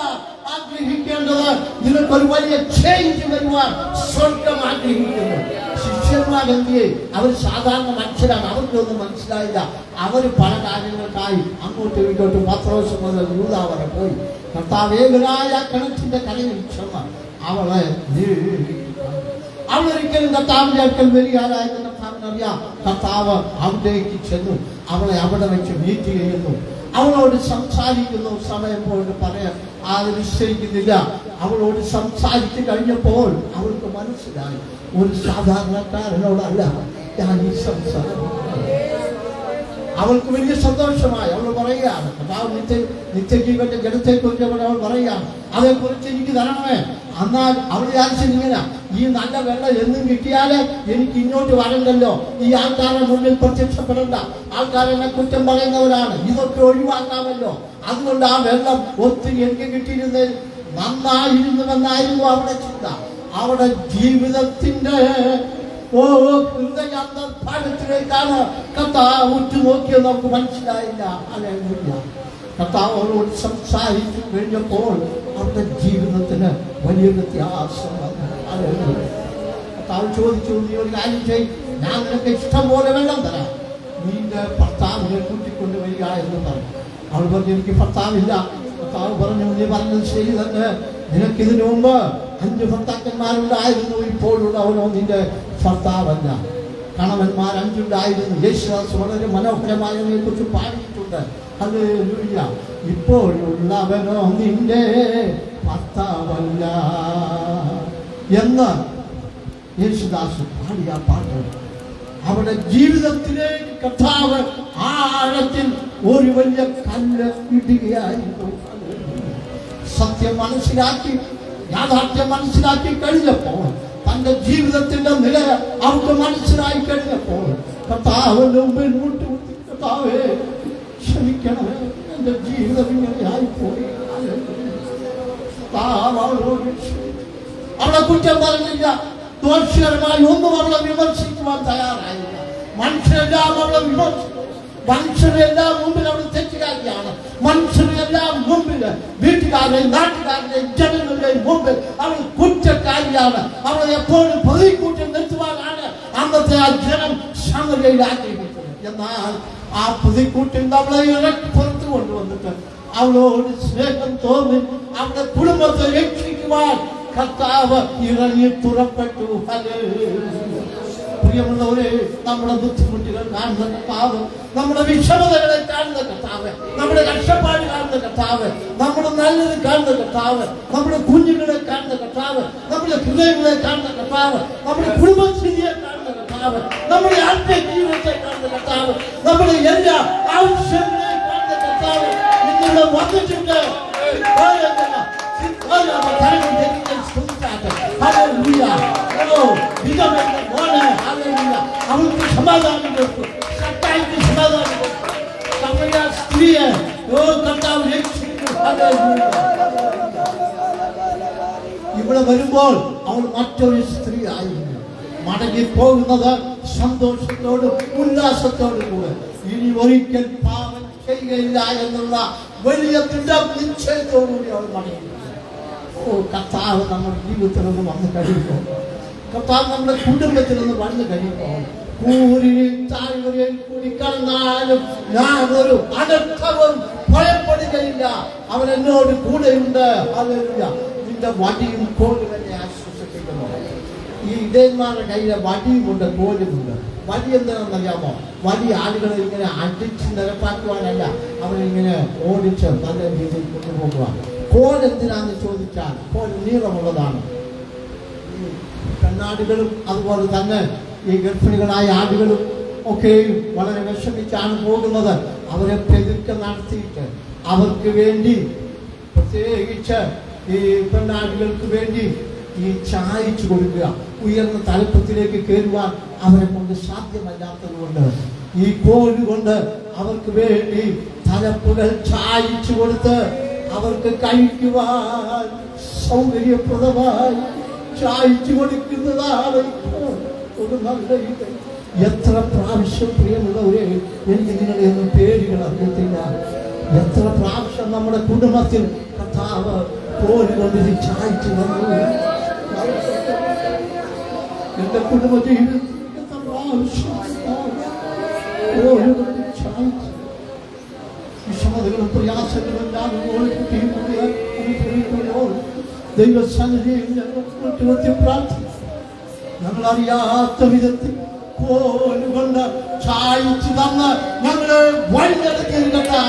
ആഗ്രഹിക്കേണ്ടത്, നിനക്കൊരു വലിയ ചേഞ്ച് വരുവാൻ സ്വർഗം ആഗ്രഹിക്കുന്നു. ശിഷ്യന്മാരെന്തിയെ? അവർ സാധാരണ മനുഷ്യരാണ്, അവർക്കൊന്നും മനസ്സിലായില്ല. അവർ പല കാര്യങ്ങൾക്കായി അങ്ങോട്ടും ഇങ്ങോട്ടും പത്രോസ് മുതൽ യൂദ വരെ പോയി. കർത്താവ് ഏകനായ കിണറ്റിന്റെ കരയിൽ ക്ഷമ അവളെ അവളൊരിക്കലും കർത്താവിന്റെ അടുക്കൽ വരികയായിരുന്നു. കർത്താവിനറിയാം. കർത്താവ് അവിടേക്ക് ചെന്നു, അവളെ അവിടെ വെച്ച് മീറ്റ് ചെയ്യുന്നു, അവളോട് സംസാരിക്കുന്നു. സമയം പോയിട്ട് പറയാൻ ആരും നിശ്ചയിക്കുന്നില്ല. അവളോട് സംസാരിച്ചു കഴിഞ്ഞപ്പോൾ അവൾക്ക് മനസ്സിലായി, ഒരു സാധാരണക്കാരനോടല്ല ഞാൻ ഈ സംസാരം. അവൾക്ക് വലിയ സന്തോഷമായി. അവൾ പറയുകയാണ്, കർത്താവ് നിത്യജീവന്റെ ജനത്തെക്കുറിച്ച് അവൾ പറയുകയാണ്, അതേക്കുറിച്ച് എനിക്ക് തരണമേ. എന്നാൽ അവൾ വിചാരിച്ചിങ്ങനെ, ഈ നല്ല വെള്ളം എന്നും കിട്ടിയാല് എനിക്ക് ഇങ്ങോട്ട് വരണ്ടല്ലോ, ഈ ആൾക്കാരുടെ മുന്നിൽ പ്രത്യക്ഷപ്പെടണ്ട, ആൾക്കാരെന്നെ കുറ്റം പറയുന്നവരാണ്, ഇതൊക്കെ ഒഴിവാക്കാമല്ലോ, അതുകൊണ്ട് ആ വെള്ളം ഒത്തിരി എനിക്ക് കിട്ടിയിരുന്നത് നന്നായിരുന്നുവെന്നായിരുന്നു അവിടെ ചിന്ത. അവിടെ ജീവിതത്തിന്റെ ഹൃദയാന്തരത്തിലേക്കാണ് കർത്താവ് ഉറ്റുനോക്കിയത്. നമുക്ക് മനസ്സിലായില്ല. ഹല്ലേലൂയ. കർത്താവ് അവരോട് സംസാരിച്ചു കഴിഞ്ഞപ്പോൾ അവരുടെ ജീവിതത്തിന് വലിയ വ്യത്യാസം വന്നു. ഹല്ലേലൂയ. കർത്താവ് ചോദിച്ചു, നീ ഒരു കാര്യം ചെയ്യ്, ഞാൻ നിനക്ക് ഇഷ്ടം പോലെ വെള്ളം തരാം, നിന്റെ ഭർത്താവിനെ കൂട്ടിക്കൊണ്ട് വരിക എന്ന് പറഞ്ഞു. അവൾ പറഞ്ഞു, എനിക്ക് ഭർത്താവില്ല. കർത്താവ് പറഞ്ഞു, നീ പറഞ്ഞത് ശരി തന്നെ, നിനക്കിതിനു മുമ്പ് 5 ഭർത്താക്കന്മാരുണ്ടായിരുന്നു, ഇപ്പോഴുള്ളവനോ നിന്റെ ഭർത്താവല്ല. കണവന്മാർ 5 ഉണ്ടായിരുന്നു. യേശുദാസ് വളരെ മനോഹരമായതിനെ കുറിച്ച് പാടിയിട്ടുണ്ട്. ഹല്ലേലൂയ. ഇപ്പോഴുള്ളവനോ നിന്റെ ഭർത്താവല്ല എന്ന് യേശുദാസ് പാടിയ പാട്ട് അവിടെ ജീവിതത്തിലേക്ക് കർത്താവ് ആഴത്തിൽ ഒരു വലിയ കല്ല് ഇടുകയായിരുന്നു. സത്യം മനസ്സിലാക്കി, യാഥാർത്ഥ്യം മനസ്സിലാക്കി കഴിഞ്ഞപ്പോൾ, തന്റെ ജീവിതത്തിന്റെ നില അവർക്ക് മനസ്സിലായി കഴിഞ്ഞപ്പോൾ കർത്താവിന്റെ മുമ്പിൽ മുട്ടുകുത്തി, കർത്താവേ ക്ഷമിക്കണമേ, എന്റെ ജീവിതം ഇങ്ങനെ ആയിപ്പോയി. അവളെ കുറ്റം പറഞ്ഞില്ല, ദോഷകരമായി ഒന്നും അവളെ വിമർശിക്കുവാൻ തയ്യാറായില്ല. മനുഷ്യരെല്ലാം അവളെ വിമർശിച്ചു. മനുഷ്യരെല്ലാം മുമ്പിൽ അവൾ തെറ്റുകാരിയാണ്. മനുഷ്യരെല്ലാം മുമ്പിൽ, വീട്ടുകാരുടെയും നാട്ടുകാരുടെയും ജനങ്ങളുടെയും മുമ്പിൽ അവൾ കുറ്റക്കാരിയാണ്. അവളെ എപ്പോഴും പ്രതിക്കൂട്ടി നിർത്തുവാനാണ് അന്നത്തെ ആ ജനം സമരയിൽ ആഗ്രഹിക്കുന്നത്. എന്നാൽ ആ പ്രതിക്കൂട്ടിൽ അവളെ പുറത്തു കൊണ്ടുവന്നിട്ട് അവളോട് സ്നേഹം തോന്നി അവളുടെ കുടുംബത്തെ രക്ഷിക്കുവാൻ കർത്താവ് ഇറങ്ങി പുറപ്പെട്ടു. പ്രിയമുള്ളവരെ, നമ്മുടെ ബുദ്ധിമുട്ടുകൾ കാണുന്ന കർത്താവ്, നമ്മുടെ വിഷമതകളെ കാണുന്ന കർത്താവ്, നമ്മുടെ കഷ്ടപ്പാട് കാണുന്ന കർത്താവ്, നമ്മുടെ നല്ലത് കാണുന്ന കർത്താവ്, നമ്മുടെ കുഞ്ഞുങ്ങളെ കാണുന്ന കർത്താവ്, നമ്മുടെ ഹൃദയങ്ങളെ കാണുന്ന കർത്താവ്, നമ്മുടെ കുടുംബസ്ഥിതിയെ കാണുന്ന കർത്താവ്, നമ്മുടെ ആത്മീയ ജീവിതത്തെ കാണുന്ന കർത്താവ്, നമ്മുടെ എല്ലാ ആവശ്യങ്ങളെയും കാണുന്ന കർത്താവ് നിങ്ങളുടെ വന്നിട്ടുണ്ട്. അവൾക്ക് സമാധാനം കൊടുത്തു. സത്തായിക്ക് സമാധാനം കൊടുത്തു. സ്ത്രീയെ കർത്താവ് രക്ഷിച്ചു. ഇവിടെ വരുമ്പോൾ അവൾ മറ്റൊരു സ്ത്രീ ആയിരുന്നു. മടങ്ങിപ്പോകുന്നത് സന്തോഷത്തോടും ഉല്ലാസത്തോടും കൂടെ. ഇനി ഒരിക്കൽ പാപം ചെയ്യുകയില്ല എന്നുള്ള വലിയ നിശ്ചയത്തോടുകൂടി അവർ മടങ്ങി. കർത്താവ് നമ്മുടെ ജീവിതത്തിൽ നിന്ന് വന്നു കഴിയുമ്പോൾ, കർത്താവ് നമ്മുടെ കുടുംബത്തിൽ നിന്ന് വന്നു കഴിയുമ്പോൾ, കൂരിയും താഴ്വരയിൽ കൂടി കടന്നാലും ഞാൻ ഒരു അനർത്ഥവും ഭയപ്പെടുകയില്ല, അവൻ എന്നോട് കൂടെയുണ്ട്. ഹല്ലേലൂയ. നിന്റെ വടിയും കോലും എന്നെ ആശ്വസിപ്പിക്കുന്നു. ഈ ഇടയന്മാരുടെ കയ്യിലെ വടിയുമുണ്ട്, കോലുമുണ്ട്. വടി എന്താണെന്നറിയാമോ? വടി ആളുകളെ ഇങ്ങനെ അടിച്ച് നിരപ്പാക്കുവാനല്ല, അവരിങ്ങനെ ഓടിച്ച് നല്ല രീതിയിൽ കൊണ്ടുപോകുക. കോൽ എന്തിനാന്ന് ചോദിച്ചാൽ കോൽ നീളമുള്ളതാണ്. ഈ പെണ്ണാടുകളും അതുപോലെ തന്നെ ഈ ഗർഭിണികളായ ആടുകളും ഒക്കെയും വളരെ വിഷമിച്ചാണ് പോകുന്നത്. അവരെ പെരുക്കം നടത്തിയിട്ട് അവർക്ക് വേണ്ടി, പ്രത്യേകിച്ച് ഈ പെണ്ണാടുകൾക്ക് വേണ്ടി ഈ ചായച്ചു കൊടുക്കുക, ഉയർന്ന തലപ്പത്തിലേക്ക് കയറുവാൻ അവരെ കൊണ്ട് സാധ്യമല്ലാത്തത് കൊണ്ട് ഈ കോല് കൊണ്ട് അവർക്ക് വേണ്ടി തലപ്പുകൾ ചായച്ചു കൊടുത്ത് അവർക്ക് കഴിക്കുവാൻ സൗകര്യപ്രദമായി ചായച്ചു കൊടുക്കുന്നതാണ് ഒരു നല്ല ഇത്. എത്ര പ്രാവശ്യം പ്രിയമുള്ളവരെ, എനിക്ക് നിങ്ങളെ ഒന്നും പേരുകൾ അറിയത്തില്ല, എത്ര പ്രാവശ്യം നമ്മുടെ കുടുംബത്തിൽ കർത്താവ് കോല് കൊണ്ട് ചായച്ചു വന്നു. എന്റെ കുടുംബ ജീവിതത്തിൽ എത്ര പ്രാവശ്യം വിഷമതകളും പ്രയാസങ്ങളും ദൈവസന്നിധിയിൽ ഞങ്ങൾ പ്രാർത്ഥിക്കും. ഞങ്ങളറിയാത്ത വിധത്തിൽ കോലുകൊണ്ട് ചായച്ചു തന്ന് ഞങ്ങളെ വഴിഞ്ഞെടുക്കരുതട്ടാ.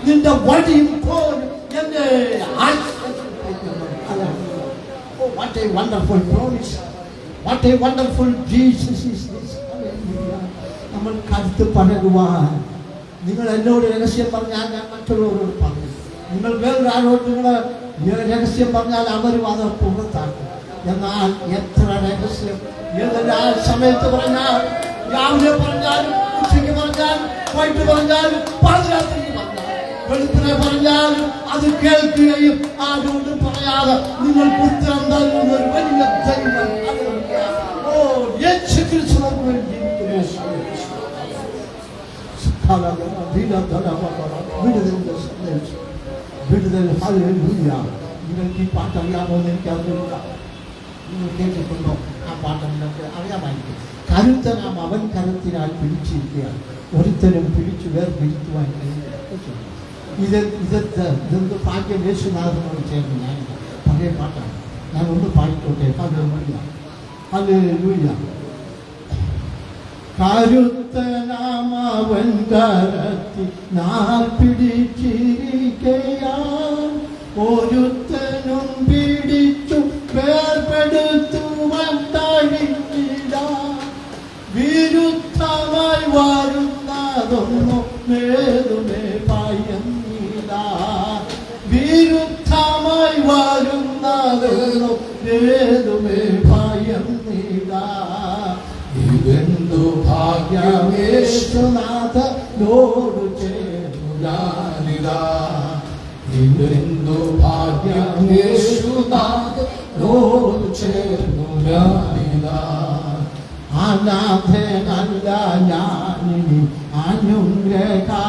നിന്റെ വഴിയും കോലും എന്നെ what a wonderful promise, what a wonderful Jesus is this. നമ്മൾ കരുത്ത് പഴകുവാൻ, നിങ്ങൾ എന്നോട് രഹസ്യം പറഞ്ഞാൽ ഞാൻ മറ്റുള്ളവരോട് പറഞ്ഞു, നിങ്ങൾ വേറൊരാളോട് നിങ്ങൾ രഹസ്യം പറഞ്ഞാൽ അവരും അത് പുറത്താക്കും. എന്നാൽ എത്ര രഹസ്യം ഏതെല്ലാ സമയത്ത് പറഞ്ഞാൽ, രാവിലെ പറഞ്ഞാലും ഉച്ചയ്ക്ക് പറഞ്ഞാലും വൈകിട്ട് പറഞ്ഞാലും പാതിരാത്രിക്ക് പറഞ്ഞാലും വെളുപ്പിനെ പറഞ്ഞാലും അത് കേൾക്കുകയും ആരോടും പറയാതെ നിങ്ങൾക്ക് ഉത്തരം തരുന്ന ഒരു വലിയ ദൈവം. ഓ യേശുക്രിസ്തു നമുക്ക് വേണ്ടി ജീവിക്കുന്നു. വിടുതൽ. ഹല്ലേലൂയ. നിങ്ങൾക്ക് ഈ പാട്ട് അറിയാമോ എന്ന് എനിക്ക് അറിയില്ല. നിങ്ങൾ കേട്ടിട്ടുണ്ടോ? ആ പാട്ട് നിങ്ങൾക്ക് അറിയാമായിരിക്കും. കരുത്തനാം അവൻ കരുത്തിനാൽ പിടിച്ചിരിക്കുകയാണ്, ഒരുത്തനും പിടിച്ചു വേർപിടിക്കുവാൻ കഴിയില്ല. ഇതെന്ത് ഭാഗ്യം യേശുനാഥനോട് ചേർന്ന് ഞാൻ പഴയ പാട്ടാണ്, ഞാൻ ഒന്ന് പാടിക്കോട്ടെ. Hallelujah, hallelujah. കരുത്തനാം അവൻ കരത്തിനാൽ പിടിച്ചിരിക്കയാൽ ഒരുത്തനും പിടിച്ചു വേർപെടുത്തുവാൻ കഴിയില്ല. വിരുദ്ധമായി വരുന്നതൊന്നും നേരുമേ ഭയന്നില്ല. വിരുദ്ധമായി വരുന്നതൊന്നും നേരുമേ ഭയന്നില്ല. ഇതെന്തു ഭാഗ്യമേശുനാഥനോടു ചേർന്നു ഞാനിതാ. ഇതെന്തു ഭാഗ്യമേശുനാഥനോടു ചേർന്നു ഞാനിതാ. അനാഥനല്ല ഞാനിനി അനുഗ്രഹവകാശം.